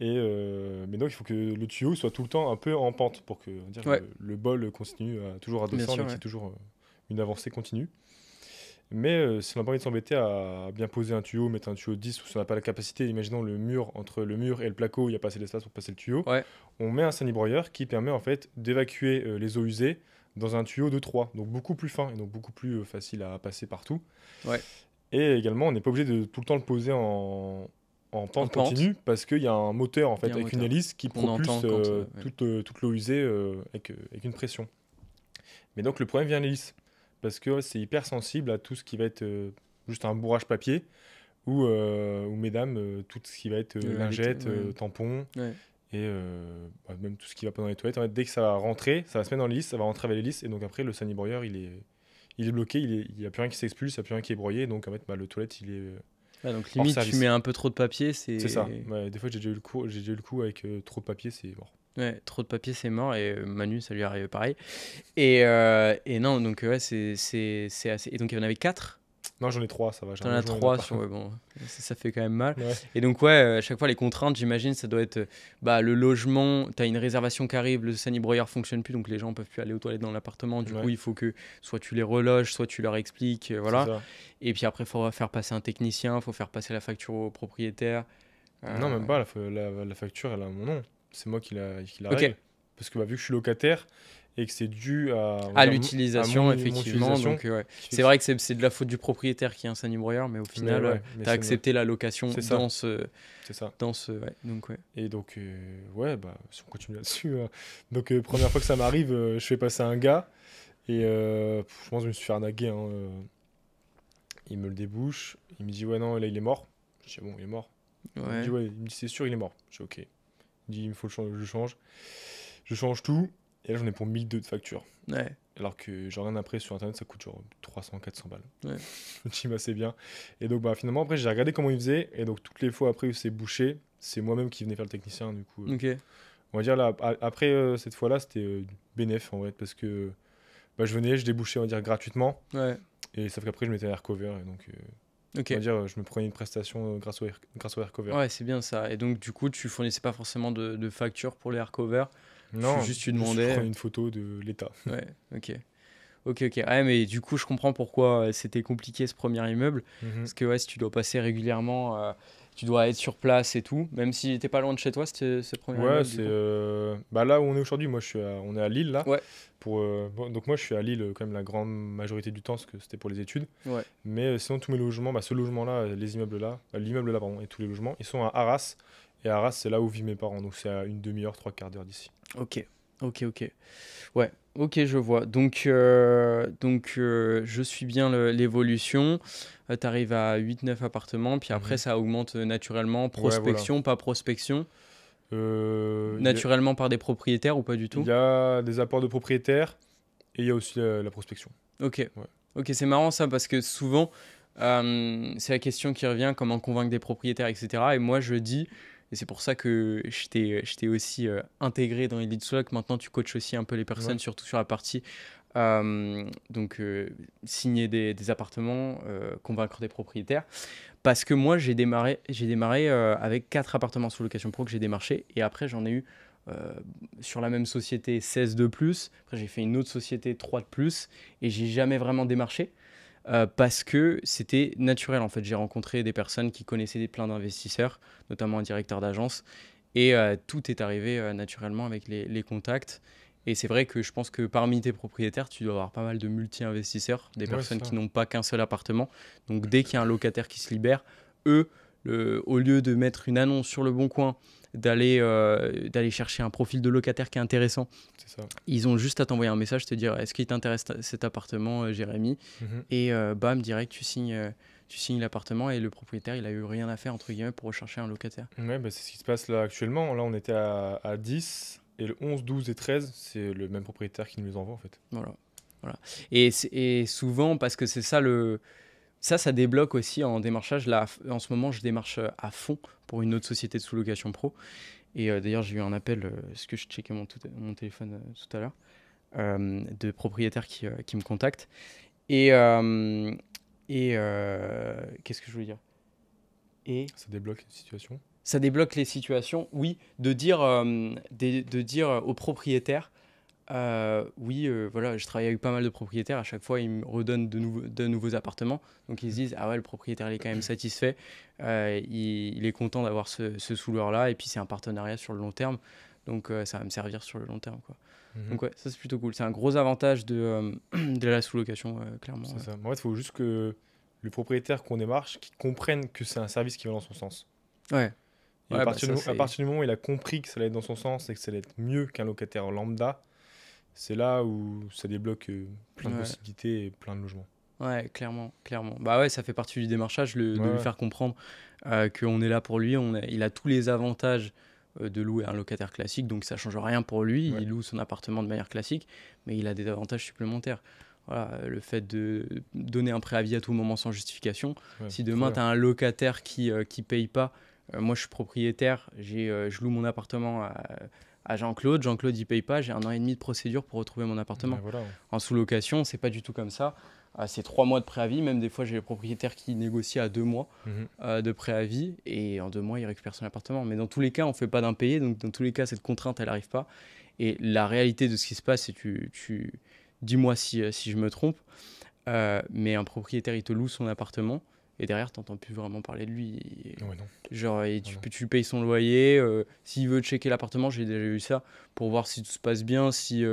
Mais donc, il faut que le tuyau soit tout le temps un peu en pente pour que on va dire, Ouais, le bol continue toujours à bien 200 sûr, et qu'il y ouais. ait toujours une avancée continue. Mais si on n'a pas envie de s'embêter à bien poser un tuyau, mettre un tuyau de 10, ou si on n'a pas la capacité, imaginons le mur, entre le mur et le placo, il n'y a pas assez d'espace pour passer le tuyau, Ouais, on met un sanibroyeur qui permet en fait d'évacuer les eaux usées dans un tuyau de 3, donc beaucoup plus fin et donc beaucoup plus facile à passer partout. ouais. Et également, on n'est pas obligé de tout le temps le poser en En pente pente, continue parce qu'il y a un moteur en il y fait a un avec une moteur hélice qui qu'on entend propulse quand. Ouais. toute l'eau usée avec une pression. Mais donc le problème vient à l'hélice parce que ouais, c'est hyper sensible à tout ce qui va être juste un bourrage papier ou mesdames, tout ce qui va être lingettes, Ouais. tampons Ouais. et même tout ce qui va pas dans les toilettes. En fait, dès que ça va rentrer, ça va se mettre dans l'hélice, ça va rentrer avec l'hélice et donc après le sanibroyeur il est bloqué, il n'y a plus rien qui s'expulse, il n'y a plus rien qui est broyé, donc en fait le toilette il est Ouais, donc hors limite, tu mets service. un peu trop de papier, C'est ça. c'est. Ouais, des fois j'ai déjà eu le coup avec trop de papier, c'est mort. Ouais, trop de papier, c'est mort. Et Manu, ça lui arrive pareil. Et non, donc ouais, c'est assez. Et donc il y en avait quatre. Non, j'en ai trois, ça va, j'ai un T'en as logement, il n'y en a trois pas. sur. Ouais, bon, ça fait quand même mal. Ouais, Et donc, ouais, à chaque fois, les contraintes, j'imagine, ça doit être le logement. T'as une réservation qui arrive, le sanibroyeur fonctionne plus, donc les gens peuvent plus aller aux toilettes dans l'appartement. Du coup, ouais, il faut que soit tu les reloges, soit tu leur expliques. c'est Voilà. ça. Et puis après, il faut faire passer un technicien, il faut faire passer la facture au propriétaire. Non, Euh, même pas, la facture, elle a mon nom. C'est moi qui la Ok. règle. Parce que vu que je suis locataire et que c'est dû à, on va À dire, à l'utilisation, mon effectivement. utilisation, Donc, ouais. qui fait C'est que vrai que c'est de la faute du propriétaire qui est un sanibroyeur, mais au Mais final, ouais, mais tu as c'est accepté la location c'est ça, c'est ça. dans ce. Ouais, donc, ouais. Et donc, ouais, si on continue là-dessus. Donc, première fois que ça m'arrive, je fais passer un gars. Et je pense que je me suis fait arnaquer, hein. Il me le débouche. Il me dit, ouais, non, là, il est mort. Je dis, bon, il est mort. Il me dit, Ouais. ouais, il me dit, c'est sûr, il est mort. Je dis, ok. Il me dit, il me faut le changer, je change. Je change tout. Et là, j'en ai pour 1002 de facture. Ouais. Alors que j'ai rien après sur internet, ça coûte genre 300, 400 balles. Ouais. Je me dis, c'est bien. Et donc, finalement, après, j'ai regardé comment il faisait. Et donc, toutes les fois après où c'est bouché, c'est moi-même qui venais faire le technicien. Du coup, Ok. on va dire là, après cette fois-là, c'était bénéf en vrai. Parce que je venais, je débouchais, on va dire, gratuitement. Ouais. Et sauf qu'après, je mettais un air cover. Et donc, Ok. on va dire, je me prenais une prestation grâce au air cover. Ouais, c'est bien ça. Et donc, du coup, tu fournissais pas forcément de facture pour les hardcovers. Non, Juste, tu juste je demandais. prenais une photo de l'état. Ouais. Ok. Ok, ok. Ouais, mais du coup, je comprends pourquoi c'était compliqué ce premier immeuble. Mhm. Parce que ouais, si tu dois passer régulièrement, tu dois être sur place et tout, même si t'es pas loin de chez toi, ce premier Ouais, immeuble, du c'est coup. là où on est aujourd'hui. Moi, on est à Lille là. Ouais, Donc moi, je suis à Lille quand même la grande majorité du temps, parce que c'était pour les études. ouais, Mais sinon, tous mes logements, ce logement-là, les immeubles là, l'immeuble là, pardon, et tous les logements, ils sont à Arras. Et Arras, c'est là où vivent mes parents. Donc c'est à une demi-heure, trois quarts d'heure d'ici. ok, ok. Ouais, ok, je vois. Je suis bien l'évolution. Tu arrives à 8 9 appartements, puis après, Mhm. ça augmente naturellement. Ouais, voilà. Prospection, pas prospection. Il y a, Naturellement par des propriétaires ou pas du il tout? y a des apports de propriétaires et il y a aussi la prospection. Ok, Ouais. ok, c'est marrant ça parce que souvent, c'est la question qui revient, comment convaincre des propriétaires, etc. Et moi, je dis, et c'est pour ça que je t'ai aussi intégré dans Elite Swag, maintenant tu coaches aussi un peu les Ouais. personnes, surtout sur la partie signer des appartements, convaincre des propriétaires. Parce que moi, j'ai démarré avec 4 appartements sous location pro que j'ai démarché. Et après, j'en ai eu euh, sur la même société 16 de plus. Après, j'ai fait une autre société 3 de plus. Et j'ai jamais vraiment démarché parce que c'était naturel. En fait, j'ai rencontré des personnes qui connaissaient plein d'investisseurs, notamment un directeur d'agence. Et tout est arrivé naturellement avec les contacts. Et c'est vrai que je pense que parmi tes propriétaires, tu dois avoir pas mal de multi-investisseurs, des Ouais, personnes c'est qui ça. n'ont pas qu'un seul appartement. Donc dès qu'il y a un locataire qui se libère, eux, au lieu de mettre une annonce sur le bon coin, d'aller chercher un profil de locataire qui est intéressant, C'est ça. ils ont juste à t'envoyer un message, te dire est-ce qu'il t'intéresse cet appartement, Jérémy? Mhm. Et bam, direct, tu signes l'appartement et le propriétaire, il a eu rien à faire, entre guillemets, pour rechercher un locataire. Ouais, c'est ce qui se passe là actuellement. Là, on était à 10 et le 11, 12 et 13, c'est le même propriétaire qui nous les envoie en fait. Voilà. Voilà. Et souvent, parce que c'est ça ça débloque aussi en démarchage. Là, en ce moment, je démarche à fond pour une autre société de sous-location pro. Et d'ailleurs, j'ai eu un appel, parce que je checkais mon téléphone tout à l'heure, de propriétaires qui me contactent. Et, qu'est-ce que je voulais dire? Et Ça débloque la situation. ça débloque les situations, oui, de dire aux propriétaires. Oui, voilà, je travaille avec pas mal de propriétaires. À chaque fois, ils me redonnent de nouveaux appartements. Donc, ils se disent, ah ouais, le propriétaire, il est quand même satisfait. Il est content d'avoir ce sous-loueur-là. Et puis, c'est un partenariat sur le long terme. Donc, ça va me servir sur le long terme, quoi. Mhm. Donc, ouais, ça, c'est plutôt cool. C'est un gros avantage de la sous-location, clairement. C'est Ouais. ça. En fait, il faut juste que le propriétaire qu'on démarche, qu'il comprenne que c'est un service qui va dans son sens. Ouais, Et à ouais, bah, partir ça, à c'est. partir du moment où il a compris que ça allait être dans son sens et que ça allait être mieux qu'un locataire lambda, c'est là où ça débloque plein de Ouais. possibilités et plein de logements. Ouais, clairement, clairement. Bah ouais, ça fait partie du démarchage, Ouais, de lui ouais. faire comprendre qu'on est là pour lui. Il a tous les avantages de louer un locataire classique, donc ça change rien pour lui. Ouais. Il loue son appartement de manière classique, mais il a des avantages supplémentaires. Voilà, le fait de donner un préavis à tout moment sans justification. Ouais, Si trop demain, tu bien. as un locataire qui paye pas, moi je suis propriétaire, je loue mon appartement à Jean-Claude. Jean-Claude, il paye pas, j'ai 1 an et demi de procédure pour retrouver mon Ouais, appartement. voilà. En sous-location, c'est pas du tout comme ça. C'est 3 mois de préavis. Même des fois, j'ai des propriétaires qui négocient à 2 mois Mhm. de préavis. Et en 2 mois, ils récupèrent son appartement. Mais dans tous les cas, on ne fait pas d'impayé. Donc, dans tous les cas, cette contrainte, elle n'arrive pas. Et la réalité de ce qui se passe, c'est dis-moi si je me trompe. Mais un propriétaire, il te loue son appartement. Et derrière, tu n'entends plus vraiment parler de lui. Ouais, non. Genre, et Non, non. tu payes son loyer. S'il veut checker l'appartement, j'ai déjà eu ça, pour voir si tout se passe bien, s'il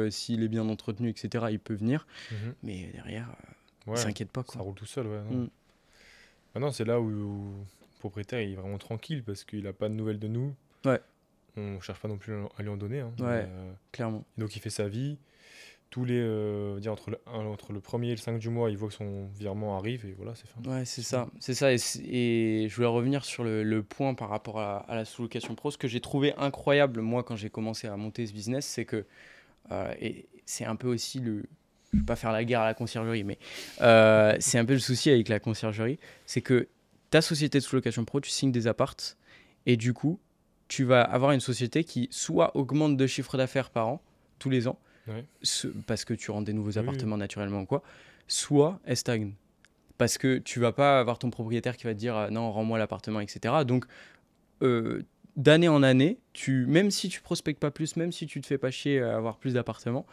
est bien entretenu, etc., il peut venir. Mhm. Mais derrière, il Ouais, s'inquiète pas, ça quoi. roule tout seul, ouais, non. Mm. Maintenant, c'est là où le propriétaire il est vraiment tranquille parce qu'il n'a pas de nouvelles de nous. Ouais, On cherche pas non plus à lui en donner, hein, ouais, clairement. donc il fait sa vie. Tous les, dire entre le premier et le 5 du mois, il voit que son virement arrive et voilà, c'est fin. Ouais, c'est C'est fini. ça. C'est ça. Et je voulais revenir sur le point par rapport à la sous-location pro. Ce que j'ai trouvé incroyable, moi, quand j'ai commencé à monter ce business, c'est que, et c'est un peu aussi je vais pas faire la guerre à la conciergerie, mais c'est un peu le souci avec la conciergerie, c'est que ta société de sous-location pro, tu signes des appartes, et du coup, tu vas avoir une société qui soit augmente de chiffre d'affaires par an, tous les ans, Ouais. parce que tu rends des nouveaux Oui, oui. appartements naturellement ou quoi, soit elle stagne. Parce que tu vas pas avoir ton propriétaire qui va te dire non, rends-moi l'appartement, etc. Donc, euh, d'année en année, même si tu prospectes pas plus, même si tu te fais pas chier à avoir plus d'appartements,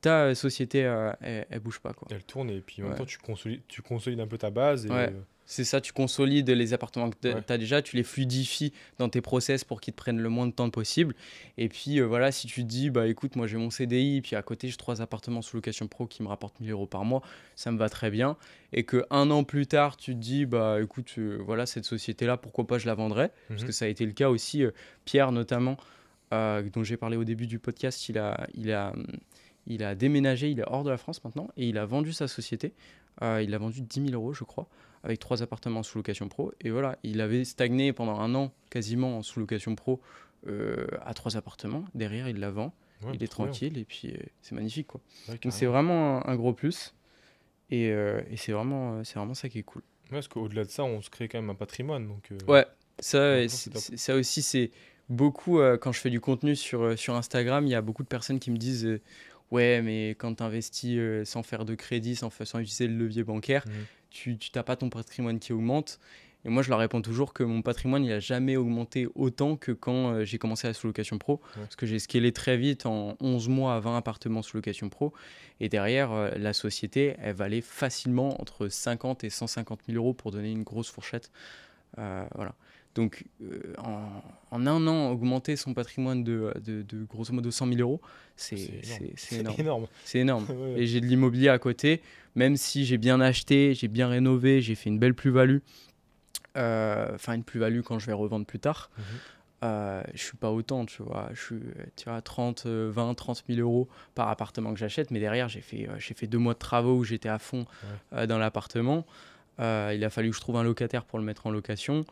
ta société, elle bouge pas, quoi. Elle tourne et puis en même Ouais, temps, tu consolides un peu ta base et ouais, C'est ça, tu consolides les appartements que Ouais. tu as déjà, tu les fluidifies dans tes process pour qu'ils te prennent le moins de temps possible. Et puis voilà, si tu te dis, bah écoute, moi j'ai mon CDI, puis à côté j'ai 3 appartements sous location pro qui me rapportent 1 000 € par mois, ça me va très bien. Et que 1 an plus tard, tu te dis, bah écoute, voilà, cette société-là, pourquoi pas je la vendrais? Parce que Mhm. ça a été le cas aussi. Pierre notamment, dont j'ai parlé au début du podcast, il a déménagé, il est hors de la France maintenant, et il a vendu sa société. Il a vendu 10 000 € je crois, avec 3 appartements sous location pro. Et voilà, il avait stagné pendant 1 an quasiment en sous location pro à 3 appartements. Derrière, il la vend, Ouais, il est trop bien. tranquille et puis c'est magnifique quoi. Ouais, Donc c'est carrément. vraiment un gros plus et c'est vraiment ça qui est cool. Ouais, parce qu'au-delà de ça, on se crée quand même un patrimoine. Donc, Ouais, ça, non, franchement, c'est top. ça aussi c'est beaucoup quand je fais du contenu sur Instagram, il y a beaucoup de personnes qui me disent ouais, mais quand tu investis sans faire de crédit, sans utiliser le levier bancaire, Mhm. tu n'as pas ton patrimoine qui augmente. Et moi, je leur réponds toujours que mon patrimoine, il n'a jamais augmenté autant que quand j'ai commencé la sous-location pro. Ouais. Parce que j'ai scalé très vite en 11 mois à 20 appartements sous-location pro. Et derrière, la société, elle valait facilement entre 50 et 150 000 € pour donner une grosse fourchette. Voilà. Donc, en 1 an, augmenter son patrimoine de grosso modo 100 000 €, C'est énorme. c'est C'est énorme. énorme. C'est énorme. Ouais, ouais. Et j'ai de l'immobilier à côté, même si j'ai bien acheté, j'ai bien rénové, j'ai fait une belle plus-value. Enfin, une plus-value quand je vais revendre plus tard. Mhm. Je suis pas autant, tu vois. Je suis, tu vois, 20, 30 000 € par appartement que j'achète. Mais derrière, j'ai fait 2 mois de travaux où j'étais à fond Ouais. dans l'appartement. Il a fallu que je trouve un locataire pour le mettre en location.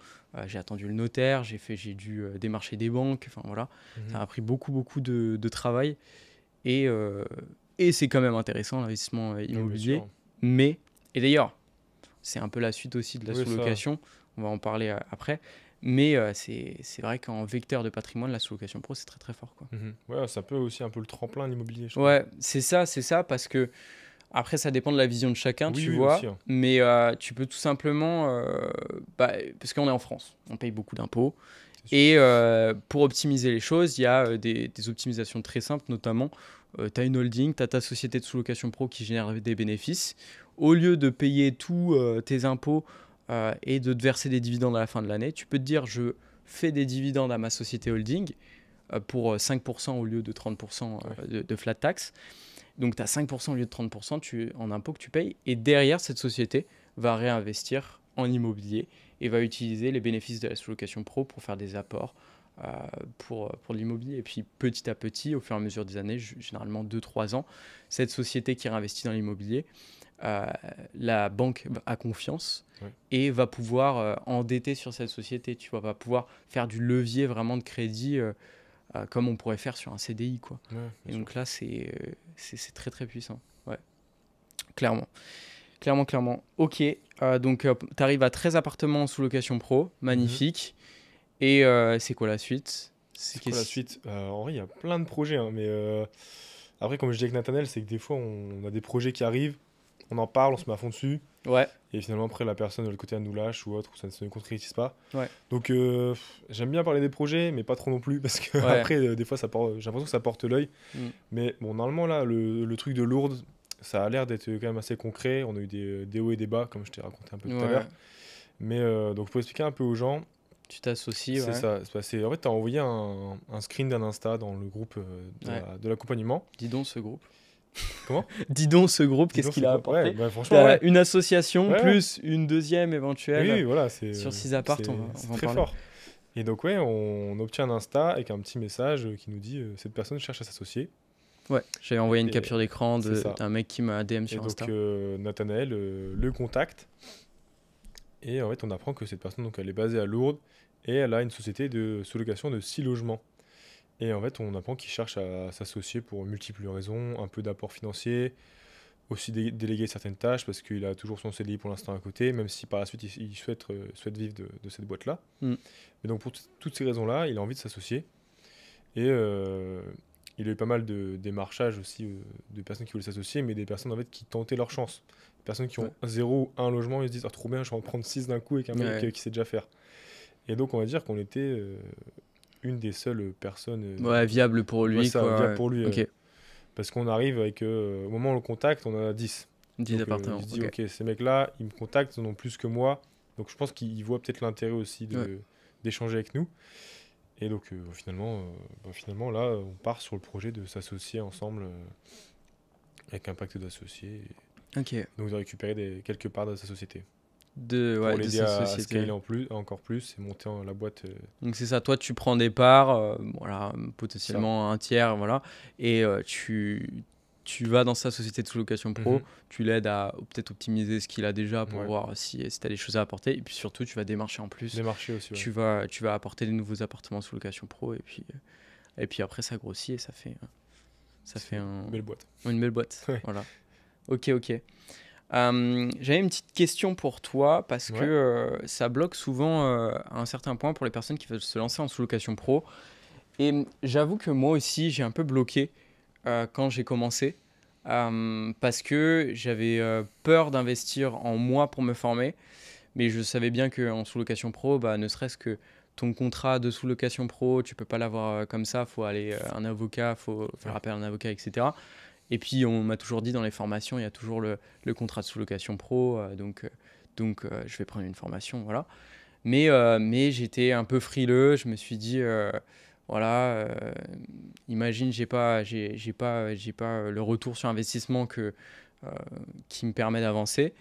J'ai attendu le notaire, j'ai dû démarcher des banques. Enfin voilà, Mhm. ça a pris beaucoup de travail. Et, euh, et c'est quand même intéressant l'investissement Ouais, bien immobilier. sûr. Mais, et d'ailleurs, c'est un peu la suite aussi de la Oui, ça. sous-location. On va en parler après. Mais c'est vrai qu'en vecteur de patrimoine, la sous-location pro, c'est très très fort, quoi. Mhm. Ouais, ça peut aussi un peu le tremplin, l'immobilier, je trouve. Ouais, c'est ça, parce que après, ça dépend de la vision de chacun, Oui, tu oui, aussi, vois. hein. Mais tu peux tout simplement, parce qu'on est en France, on paye beaucoup d'impôts. C'est sûr. Et pour optimiser les choses, il y a des optimisations très simples, notamment, tu as une holding, tu as ta société de sous-location pro qui génère des bénéfices. Au lieu de payer tous tes impôts et de te verser des dividendes à la fin de l'année, tu peux te dire, je fais des dividendes à ma société holding pour 5% au lieu de 30% Ouais. de flat tax. Donc tu as 5% au lieu de 30% en impôts que tu payes. Et derrière, cette société va réinvestir en immobilier et va utiliser les bénéfices de la sous-location pro pour faire des apports pour l'immobilier. Et puis petit à petit, au fur et à mesure des années, généralement 2-3 ans, cette société qui réinvestit dans l'immobilier, euh, la banque a confiance Ouais. et va pouvoir endetter sur cette société. Tu vois, va pouvoir faire du levier vraiment de crédit comme on pourrait faire sur un CDI, quoi. Ouais, Et bien donc sûr. là, c'est très très puissant. Ouais, clairement. Clairement. Ok, donc tu arrives à 13 appartements sous location pro, Mhm. magnifique. Et c'est quoi la suite? C'est quoi la suite? En vrai, il y a plein de projets, hein, mais après, comme je dis avec Nathanaël, c'est que des fois, on a des projets qui arrivent, on en parle, on se met à fond dessus, Ouais, et finalement, après, la personne de l'autre côté, elle nous lâche ou autre, ou ça ne se concrétise pas. ouais, Donc, j'aime bien parler des projets, mais pas trop non plus, parce que ouais. après, des fois, j'ai l'impression que ça porte l'œil. Mm. Mais bon, normalement, là, le truc de Lourdes, ça a l'air d'être quand même assez concret. On a eu des hauts et des bas, comme je t'ai raconté un peu tout à Ouais, l'heure. Mais donc, pour expliquer un peu aux gens, tu t'associes, c'est ouais. ça. En fait, tu as envoyé un screen d'un Insta dans le groupe Ouais. de l'accompagnement. Dis donc ce groupe. Comment? Dis donc ce groupe, Dis qu'est-ce donc, qu'il c'est a quoi? Ouais, apporté? bah, franchement, T'as ouais. une association Ouais, ouais. plus une deuxième Oui, éventuelle oui, voilà, sur 6 apparts, on c'est va en très parler. fort. Et donc, ouais, on obtient un Insta avec un petit message qui nous dit cette personne cherche à s'associer. Ouais, j'avais envoyé une Et capture d'écran c'est ça. d'un mec qui m'a DM Et sur donc, Insta. Nathanaël le contacte. Et en fait, on apprend que cette personne, donc, elle est basée à Lourdes et elle a une société de sous-location de 6 logements. Et en fait, on apprend qu'il cherche à s'associer pour multiples raisons, un peu d'apport financier, aussi déléguer certaines tâches parce qu'il a toujours son CDI pour l'instant à côté, même si par la suite il souhaite vivre de cette boîte-là. Mm. Mais donc pour toutes ces raisons-là, il a envie de s'associer. Et il a eu pas mal de démarchages aussi de personnes qui voulaient s'associer, mais des personnes en fait qui tentaient leur chance. Des personnes qui Ouais. ont 0 ou 1 logement, ils se disent ah, trop bien, je vais en prendre 6 d'un coup avec un mec Ouais. qui sait déjà faire. Et donc on va dire qu'on était une des seules personnes Ouais, viable pour ouais, lui, ça, quoi. viable Ouais. pour lui. Ok, Parce qu'on arrive avec, au moment où on le contacte, on en a 10. 10 Donc appartements. il se dit, Ok. ok, ces mecs-là, ils me contactent, ils en ont plus que moi, Donc je pense qu'il voit peut-être l'intérêt aussi d'échanger avec nous. Et donc finalement là, on part sur le projet de s'associer ensemble avec un pacte d'associés. Ok. Donc de récupérer quelques parts de sa société. De Pour sa l'aider à société. scaler encore plus et monter la boîte. Donc c'est ça, toi tu prends des parts, voilà, Ça. potentiellement un tiers, voilà, et tu vas dans sa société de sous-location pro, Mhm. tu l'aides à peut-être optimiser ce qu'il a déjà pour Ouais. voir si tu as des choses à apporter, et puis surtout tu vas démarcher en plus, Des marchés aussi, ouais. tu vas apporter des nouveaux appartements sous location pro, et puis après ça grossit et ça fait Une belle boîte. une belle boîte. Ouais. Voilà. Ok. J'avais une petite question pour toi parce Ouais. que ça bloque souvent à un certain point pour les personnes qui veulent se lancer en sous-location pro. Et j'avoue que moi aussi, j'ai un peu bloqué quand j'ai commencé parce que j'avais peur d'investir en moi pour me former. Mais je savais bien qu'en sous-location pro, bah, ne serait-ce que ton contrat de sous-location pro, tu peux pas l'avoir comme ça. Il faut aller un avocat, il faut faire appel à un avocat, etc. Et puis, on m'a toujours dit dans les formations, il y a toujours le contrat de sous-location pro. Donc je vais prendre une formation, voilà. Mais j'étais un peu frileux. Je me suis dit, voilà, imagine, j'ai pas le retour sur investissement qui me permet d'avancer.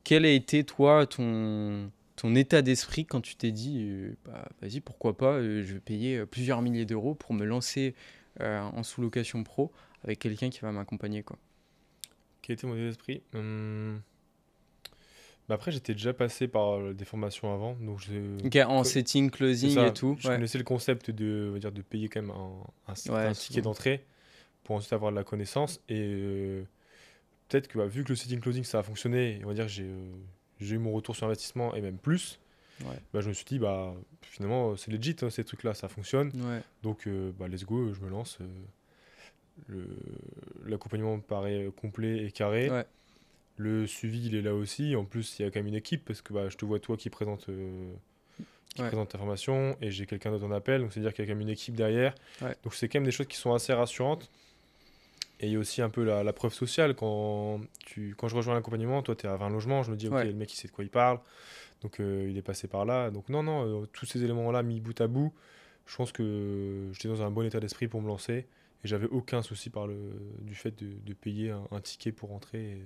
Quel a été, toi, ton état d'esprit quand tu t'es dit, bah, vas-y, pourquoi pas, je vais payer plusieurs milliers d'euros pour me lancer en sous-location pro avec quelqu'un qui va m'accompagner, quoi. Quel était mon esprit après, j'étais déjà passé par des formations avant, donc Ok, en setting, c'est closing et ça. tout. Je Ouais, connaissais le concept on va dire, de payer quand même un certain ouais, ticket souvent. d'entrée pour ensuite avoir de la connaissance. Et peut-être que vu que le setting closing ça a fonctionné, on va dire j'ai eu mon retour sur investissement et même plus. Ouais, Bah, je me suis dit finalement c'est legit hein, ces trucs-là, ça fonctionne. ouais, Donc let's go, je me lance. Le- L'accompagnement me paraît complet et carré. ouais, Le suivi, il est là aussi. En plus, il y a quand même une équipe parce que je te vois toi qui ouais, présente ta formation et j'ai quelqu'un d'autre en appel. Donc, c'est-à-dire qu'il y a quand même une équipe derrière. ouais. Donc, c'est quand même des choses qui sont assez rassurantes. Et il y a aussi un peu la preuve sociale. Quand je rejoins l'accompagnement, toi, tu es à 20 logements. Je me dis, ok, Ouais. le mec, il sait de quoi il parle. Donc, il est passé par là. Donc, non, tous ces éléments-là mis bout à bout, je pense que j'étais dans un bon état d'esprit pour me lancer. Et j'avais aucun souci du fait de payer un ticket pour rentrer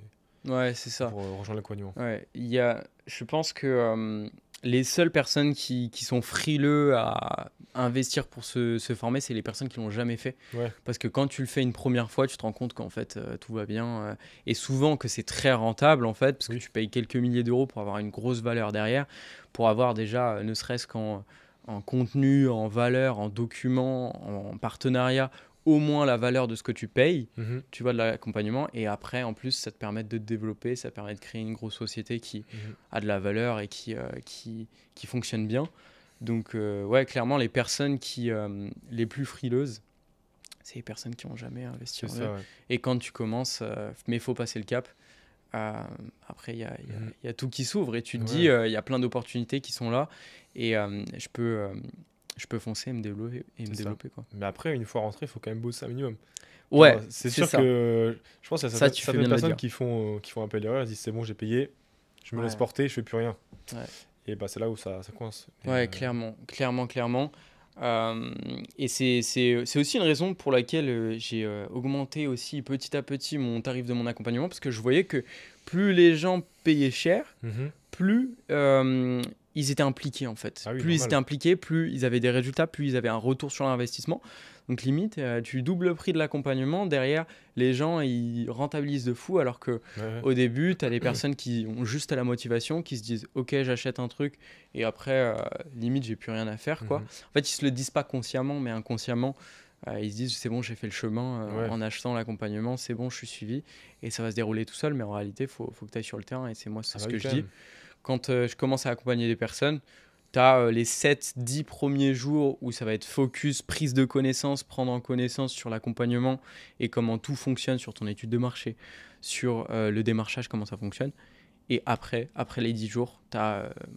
Ouais, c'est et ça. pour rejoindre l'accompagnement. Ouais, je pense que les seules personnes qui sont frileux à investir pour se former, c'est les personnes qui l'ont jamais fait. Ouais, Parce que quand tu le fais une première fois, tu te rends compte qu'en fait tout va bien. Et souvent que c'est très rentable en fait, parce que oui. tu payes quelques milliers d'euros pour avoir une grosse valeur derrière, pour avoir déjà, ne serait-ce en contenu, en valeur, en documents, en partenariat, au moins la valeur de ce que tu payes, Mhm, tu vois, de l'accompagnement. Et après, en plus, ça te permet de te développer, ça te permet de créer une grosse société qui mhm. a de la valeur et qui fonctionne bien. Donc, ouais, clairement, les personnes les plus frileuses, c'est les personnes qui n'ont jamais investi C'est en eux. ça, ouais. Et quand tu commences, mais il faut passer le cap. Euh, Après, Mhm. il y a tout qui s'ouvre et tu te dis, Ouais. il y a plein d'opportunités qui sont là et je peux foncer et me développer, C'est ça. quoi. Mais après, une fois rentré, il faut quand même bosser un minimum. Ouais, C'est c'est sûr ça. que je pense qu'il y a Ça, tu fais certaines bien de le personnes dire. qui font un peu l'erreur, elles se disent c'est bon, j'ai payé, je me laisse Ouais, porter, je fais plus rien. ouais. Et c'est là où ça coince. Ouais, clairement. Et c'est aussi une raison pour laquelle j'ai augmenté aussi petit à petit mon tarif de mon accompagnement, parce que je voyais que plus les gens payaient cher, Mhm. plus ils étaient impliqués en fait. Ah oui, Plus ils étaient normal. impliqués, plus ils avaient des résultats, plus ils avaient un retour sur l'investissement. Donc limite, tu doubles le prix de l'accompagnement. Derrière, les gens, ils rentabilisent de fou, alors que Ouais, ouais. au début, tu as des personnes qui ont juste la motivation, qui se disent ok, j'achète un truc et après, limite, j'ai plus rien à faire, quoi. Mhm. En fait, ils se le disent pas consciemment, mais inconsciemment, ils se disent c'est bon, j'ai fait le chemin Ouais, en achetant l'accompagnement, c'est bon, je suis suivi et ça va se dérouler tout seul. Mais en réalité, faut que tu ailles sur le terrain et c'est ah ce bah que oui, je quand dis. même. Quand je commence à accompagner des personnes, tu as les 7-10 premiers jours où ça va être focus, prise de connaissance, prendre en connaissance sur l'accompagnement et comment tout fonctionne sur ton étude de marché, sur le démarchage, comment ça fonctionne. Et après les 10 jours,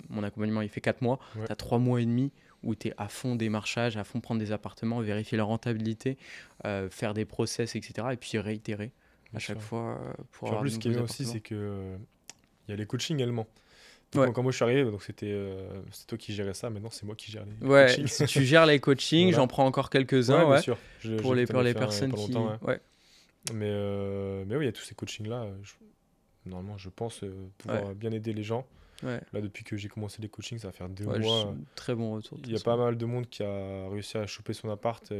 mon accompagnement, il fait 4 mois, Ouais. tu as 3 mois et demi où tu es à fond démarchage, à fond prendre des appartements, vérifier la rentabilité, faire des process, etc. Et puis réitérer à Bien chaque sûr. fois pour Puis en avoir plus, de ce qui est nouveaux bien aussi, appartements. c'est que il y a les coachings également. Ouais. Quand moi je suis arrivé, donc c'est toi qui gérais ça. Maintenant, c'est moi qui gère les Ouais, coachings. si tu gères les coachings, Voilà. j'en prends encore quelques-uns, Ouais, bien ouais, sûr. pour J'ai vu les, que tu en pour as les fait un il y a personnes pas longtemps. qui. Ouais. Ouais, Mais oui, il y a tous ces coachings-là. Normalement, je pense ouais, pouvoir bien aider les gens. ouais. Là, depuis que j'ai commencé les coachings, ça va faire 2 mois. Très bon retour, de Il toute y a façon. pas mal de monde qui a réussi à choper son appart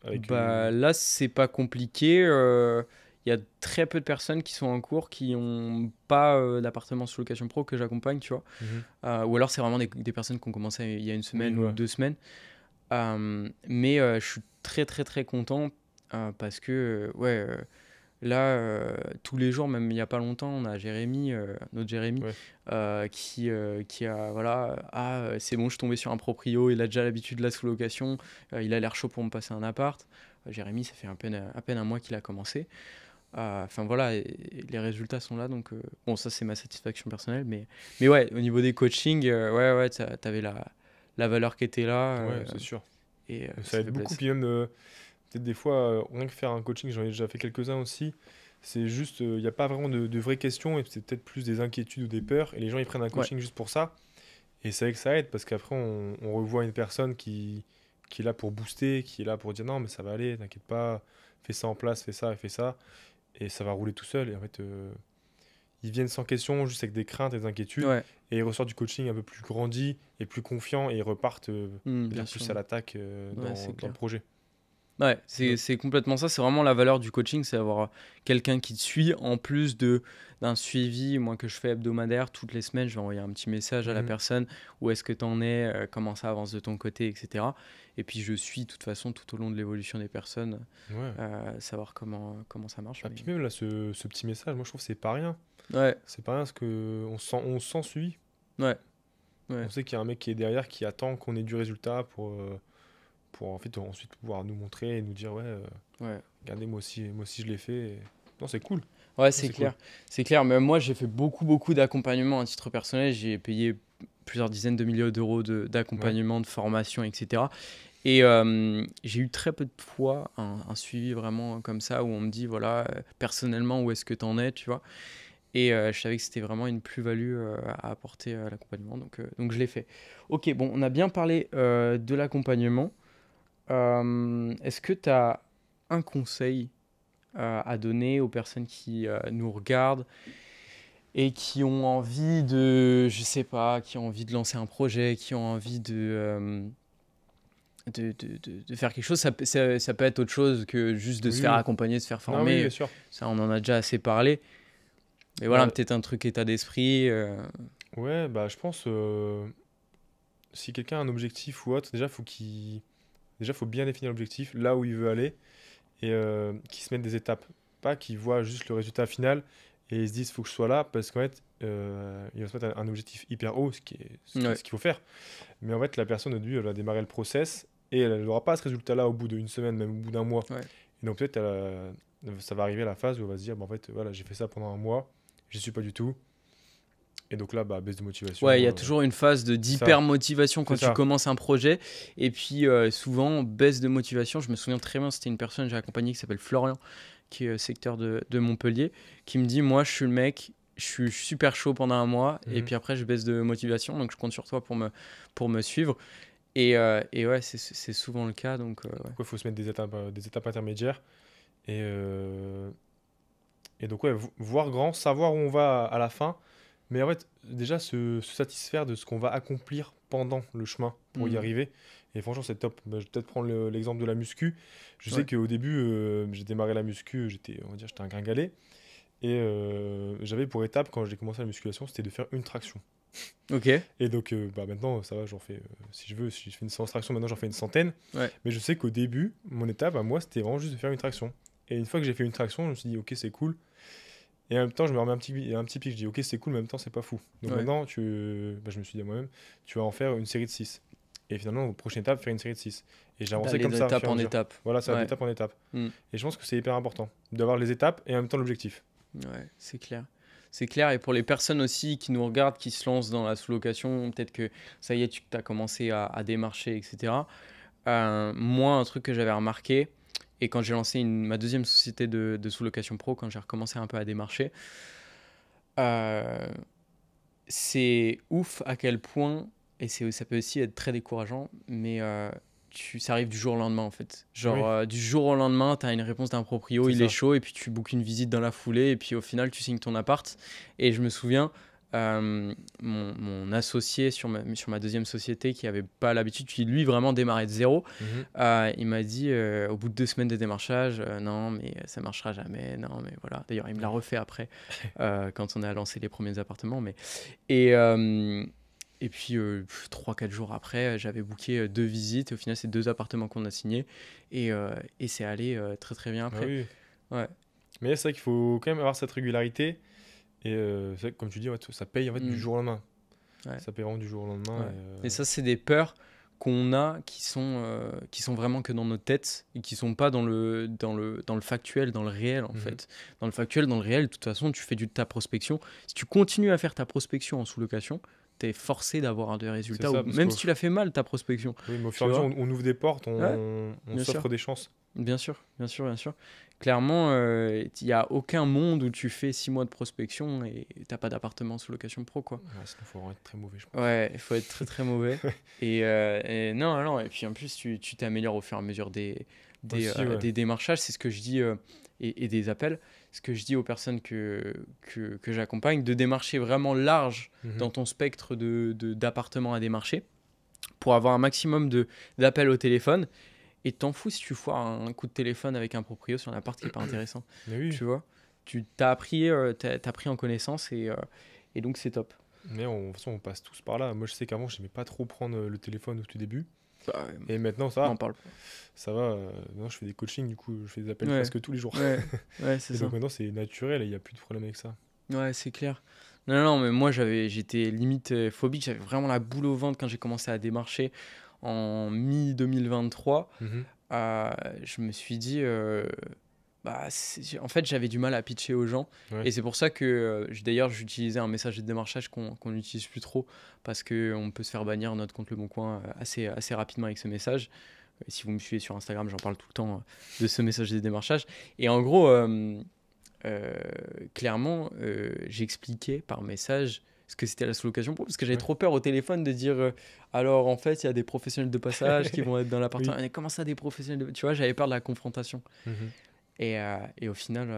avec. Bah là, c'est pas compliqué. Il y a très peu de personnes qui sont en cours qui ont pas d'appartement sous location pro que j'accompagne, tu vois. Mhm. Ou alors c'est vraiment des personnes qui ont commencé il y a une Oui, semaine ou voilà. 2 semaines. Mais je suis très très très content parce que ouais, là, tous les jours, même il n'y a pas longtemps, on a Jérémy, notre Jérémy, Ouais. qui a, voilà, c'est bon, je suis tombé sur un proprio, il a déjà l'habitude de la sous-location, il a l'air chaud pour me passer un appart. Jérémy, ça fait à peine un mois qu'il a commencé. Enfin voilà, et les résultats sont là, donc bon, ça c'est ma satisfaction personnelle, mais ouais, au niveau des coachings, ouais, t'avais la valeur qui était là, Ouais, c'est sûr. et Ça ça aide fait beaucoup. plaisir. Puis même, peut-être des fois, rien que faire un coaching, j'en ai déjà fait quelques-uns aussi. C'est juste, il n'y a pas vraiment de vraies questions et c'est peut-être plus des inquiétudes ou des peurs. Et les gens, ils prennent un Ouais, coaching juste pour ça. Et c'est vrai que ça aide parce qu'après, on revoit une personne qui est là pour booster, qui est là pour dire non, mais ça va aller, t'inquiète pas, fais ça en place, fais ça et fais ça. Et ça va rouler tout seul. Et en fait, ils viennent sans question, juste avec des craintes et des inquiétudes. ouais, Et ils ressortent du coaching un peu plus grandis et plus confiants et ils repartent bien dire sûr, plus à l'attaque ouais, c'est dans le clair. projet. Ouais, Donc, c'est complètement ça. C'est vraiment la valeur du coaching, c'est avoir quelqu'un qui te suit en plus d'un suivi, moi que je fais hebdomadaire toutes les semaines. Je vais envoyer un petit message à la mhm. personne, où est-ce que tu en es, comment ça avance de ton côté, etc. Et puis je suis de toute façon tout au long de l'évolution des personnes, Ouais. savoir comment ça marche. Ah, Mais puis même là, ce petit message, moi je trouve que c'est pas rien. ouais, C'est pas rien parce que on se sent suivi. ouais, ouais, On sait qu'il y a un mec qui est derrière qui attend qu'on ait du résultat pour en fait ensuite pouvoir nous montrer et nous dire ouais, ouais. regardez moi aussi je l'ai fait. Non, c'est cool. Ouais, Non, c'est c'est cool. clair. C'est clair. Mais moi, j'ai fait beaucoup d'accompagnement à titre personnel. J'ai payé plusieurs dizaines de milliers d'euros Ouais. d'accompagnement, de formation, etc. Et j'ai eu très peu de fois un suivi vraiment comme ça où on me dit, voilà, personnellement, où est-ce que tu en es, tu vois. Et je savais que c'était vraiment une plus-value à apporter à l'accompagnement. Donc je l'ai fait. Ok, bon, on a bien parlé de l'accompagnement. Est-ce que tu as un conseil à donner aux personnes qui nous regardent et qui ont envie de, je sais pas, qui ont envie de lancer un projet, qui ont envie de faire quelque chose? Ça peut être autre chose que juste de se Oui, faire oui. accompagner, de se faire Non, oui, former. bien sûr. Ça, on en a déjà assez parlé. Mais voilà, Bah peut-être un truc état d'esprit. ouais, bah je pense si quelqu'un a un objectif ou autre, déjà faut bien définir l'objectif, là où il veut aller et qu'il se mette des étapes, pas qu'il voit juste le résultat final et il se dise faut que je sois là parce qu'en fait il va se mettre un objectif hyper haut, Ouais, ce qu'il faut faire. Mais en fait la personne au début elle va démarrer le process et elle n'aura pas ce résultat-là au bout d'une semaine, même au bout d'un mois. ouais. Et donc peut-être ça va arriver à la phase où elle va se dire bah, en fait voilà j'ai fait ça pendant un mois, j'y suis pas du tout. Et donc là bah baisse de Ouais, il y motivation, a toujours une phase ça d'hyper motivation c'est quand tu ça. commences un projet. Et puis souvent, baisse de motivation. Je me souviens très bien, c'était une personne que j'ai accompagnée qui s'appelle Florian, qui est secteur de Montpellier, qui me dit, moi, je suis le mec, je suis super chaud pendant un mois. Et Mhm. puis après, je baisse de motivation. Donc je compte sur toi pour me suivre. Et ouais, c'est souvent le cas. Donc ouais. Donc il faut se mettre des étapes intermédiaires. Et, et donc ouais, voir grand, savoir où on va à la fin. Mais en fait, déjà se satisfaire de ce qu'on va accomplir pendant le chemin pour y Hmm. arriver. Et franchement, c'est top. Bah, je vais peut-être prendre l'exemple de la muscu. Je sais Ouais. qu'au début, j'ai démarré la muscu, on va dire, j'étais un gringalet. Et j'avais pour étape, quand j'ai commencé la musculation, c'était de faire une traction. Ok. Et donc bah, maintenant, ça va, j'en fais, si je fais une séance traction, maintenant j'en fais une centaine. Ouais. Mais je sais qu'au début, mon étape à moi, c'était vraiment juste de faire une traction. Et une fois que j'ai fait une traction, je me suis dit, ok, c'est cool. Et en même temps, je me remets un petit pic. Je dis, ok, c'est cool, mais en même temps, c'est pas fou. Donc Ouais. maintenant, bah, je me suis dit à moi-même, tu vas en faire une série de 6. Et finalement, prochaine étape, faire une série de 6. Et j'ai avancé D'aller comme ça, au d'étape fur et à en mesure. étape. Voilà, ça va Ouais. d'étape en étape. Hmm. Et je pense que c'est hyper important d'avoir les étapes et en même temps l'objectif. Ouais, c'est clair. C'est clair. Et pour les personnes aussi qui nous regardent, qui se lancent dans la sous-location, peut-être que ça y est, tu as commencé à démarcher, etc. Moi, un truc que j'avais remarqué, et quand j'ai lancé ma deuxième société de sous-location pro, quand j'ai recommencé un peu à démarcher, euh, c'est ouf à quel point, et ça peut aussi être très décourageant, mais ça arrive du jour au lendemain en fait. Genre Oui, du jour au lendemain, tu as une réponse d'un proprio, c'est il est ça. chaud, et puis tu bookes une visite dans la foulée, et puis au final tu signes ton appart. Et je me souviens, mon associé sur ma deuxième société qui avait pas l'habitude, qui lui vraiment démarrait de zéro, Mhm. il m'a dit au bout de 2 semaines de démarchage, non mais ça marchera jamais, non mais voilà. D'ailleurs il me l'a Ouais. refait après quand on a lancé les premiers appartements. Et, euh, et puis 3-4 jours après, j'avais booké 2 visites, et au final c'est 2 appartements qu'on a signés, et c'est allé très très bien Bah après. oui. Ouais, Mais c'est vrai qu'il faut quand même avoir cette régularité. Et c'est vrai que, comme tu dis, ouais, ça paye en fait du mm, jour au lendemain. ouais, Ça paye vraiment du jour au lendemain. ouais. Et ça c'est des peurs qu'on a qui sont vraiment que dans notre tête, et qui sont pas dans le factuel, dans le réel en Mhm. fait. Dans le factuel, dans le réel, de toute façon, tu fais ta prospection. Si tu continues à faire ta prospection en sous-location, tu es forcé d'avoir des C'est résultats, ou ça, parce même qu'au si tu l'as fait mal ta prospection, oui, mais au fur tu et à mesure, vois. on ouvre des portes, Ouais, on bien sûr. s'offre des chances. Bien sûr, bien sûr, bien sûr. Clairement, il n'y a aucun monde où tu fais 6 mois de prospection et t'as pas d'appartement sous location pro, quoi. Ouais, sinon, il faut vraiment être très mauvais, je pense. Ouais, il faut être très très mauvais. Et non, non, et puis en plus, tu t'améliores au fur et à mesure Aussi, ouais. des démarchages, c'est ce que je dis, et des appels. Ce que je dis aux personnes que j'accompagne, de démarcher vraiment large Mhm. dans ton spectre d'appartements à démarcher, pour avoir un maximum d'appels au téléphone. Et t'en fous si tu foires un coup de téléphone avec un proprio sur un appart qui est pas intéressant. Mais oui, Tu vois, tu t'as pris en connaissance, et donc c'est top. mais de toute façon, on passe tous par là. Moi, je sais qu'avant, j'aimais pas trop prendre le téléphone au tout début. Bah, Et maintenant, m'en parle pas. ça va. Maintenant, je fais des coachings, du coup, je fais des appels Ouais, presque tous les jours. ouais, ouais, c'est Et donc ça. maintenant, c'est naturel et il n'y a plus de problème avec ça. Ouais, c'est clair. Non, non, mais moi j'étais limite phobique. J'avais vraiment la boule au ventre quand j'ai commencé à démarcher en mi-2023. Mhm. Euh, je me suis dit, bah, en fait, j'avais du mal à pitcher aux gens. Ouais. Et c'est pour ça que, d'ailleurs, j'utilisais un message de démarchage qu'on n'utilise plus trop, parce qu'on peut se faire bannir notre compte Le Bon Coin assez rapidement avec ce message. Et si vous me suivez sur Instagram, j'en parle tout le temps de ce message de démarchage. Et en gros, euh, clairement, j'expliquais par message ce que c'était la sous-location pro, parce que j'avais Ouais. trop peur au téléphone de dire alors en fait il y a des professionnels de passage qui vont être dans l'appartement. Oui. Mais comment ça, des professionnels tu vois, j'avais peur de la confrontation. Mhm. Et au final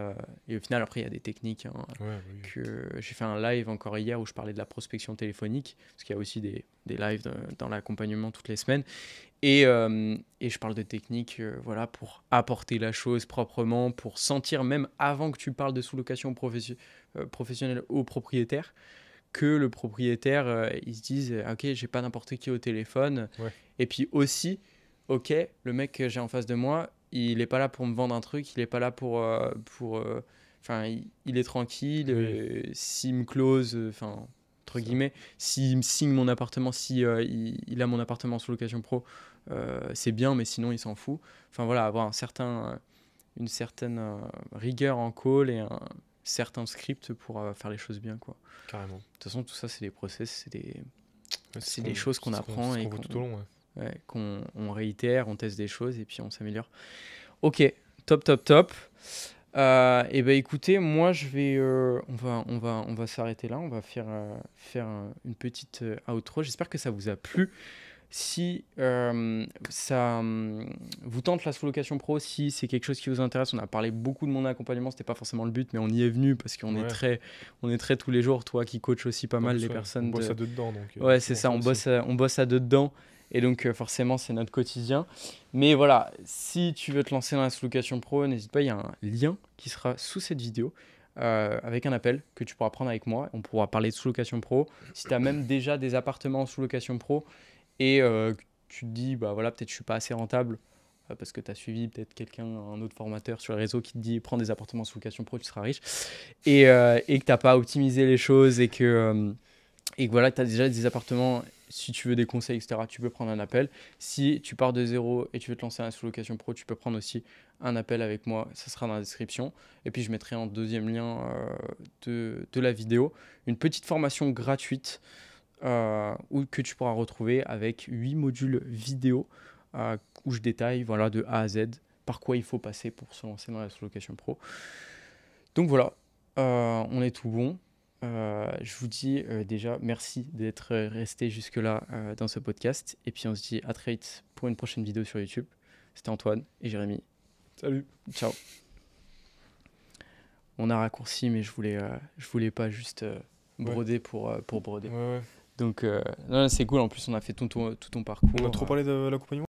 après il y a des techniques, hein, Ouais, bah oui. que j'ai fait un live encore hier où je parlais de la prospection téléphonique, parce qu'il y a aussi des lives dans l'accompagnement toutes les semaines. Et je parle de techniques, voilà, pour apporter la chose proprement, pour sentir, même avant que tu parles de sous-location professionnelle au propriétaire, que le propriétaire, il se dise, ok, j'ai pas n'importe qui au téléphone. Ouais. Et puis aussi, ok, le mec que j'ai en face de moi, il est pas là pour me vendre un truc, il est pas là enfin, il est tranquille, Oui. s'il me close, enfin, entre Ça. guillemets, s'il me signe mon appartement, si il a mon appartement sous location pro, c'est bien, mais sinon il s'en fout. Enfin voilà, avoir une certaine rigueur en call, et un certain script pour faire les choses bien, quoi. Carrément. De toute façon, tout ça, c'est des process, Ouais, c'est des choses qu'on c'est apprend, ce et qu'on voit tout au long. Ouais. qu'on réitère, on teste des choses, et puis on s'améliore. Ok, top, top, top. Et ben écoutez, moi je vais, on va s'arrêter là, on va faire une petite outro. J'espère que ça vous a plu. Si ça vous tente la sous-location pro, si c'est quelque chose qui vous intéresse, on a parlé beaucoup de mon accompagnement, c'était pas forcément le but, mais on y est venu parce qu'on est Ouais. très tous les jours. Toi qui coach aussi pas En mal plus, les ouais, on personnes bosse à de. deux dedans, donc Ouais, c'est c'est pour ça, ça aussi. on bosse à deux dedans, et donc forcément c'est notre quotidien. Mais voilà, si tu veux te lancer dans la sous-location pro, n'hésite pas, il y a un lien qui sera sous cette vidéo. Avec un appel que tu pourras prendre avec moi, on pourra parler de sous-location pro. Si tu as même déjà des appartements en sous-location pro, et que tu te dis, bah voilà, peut-être je suis pas assez rentable, parce que tu as suivi peut-être un autre formateur sur les réseaux qui te dit prends des appartements sous location pro, tu seras riche, et que tu n'as pas optimisé les choses, et que voilà, tu as déjà des appartements. Si tu veux des conseils, etc., tu peux prendre un appel. Si tu pars de zéro et tu veux te lancer dans la sous-location pro, tu peux prendre aussi un appel avec moi. Ça sera dans la description. Et puis, je mettrai en deuxième lien de la vidéo une petite formation gratuite, que tu pourras retrouver avec 8 modules vidéo, où je détaille, voilà, de A à Z par quoi il faut passer pour se lancer dans la sous-location pro. Donc voilà, on est tout bon. Je vous dis déjà merci d'être resté jusque-là dans ce podcast. Et puis on se dit à très vite pour une prochaine vidéo sur YouTube. C'était Antoine et Jérémy. Salut. Ciao. On a raccourci, mais je voulais pas juste broder pour broder. Ouais. Donc, non, c'est cool. En plus, on a fait tout ton parcours. On a trop parlé de l'accompagnement.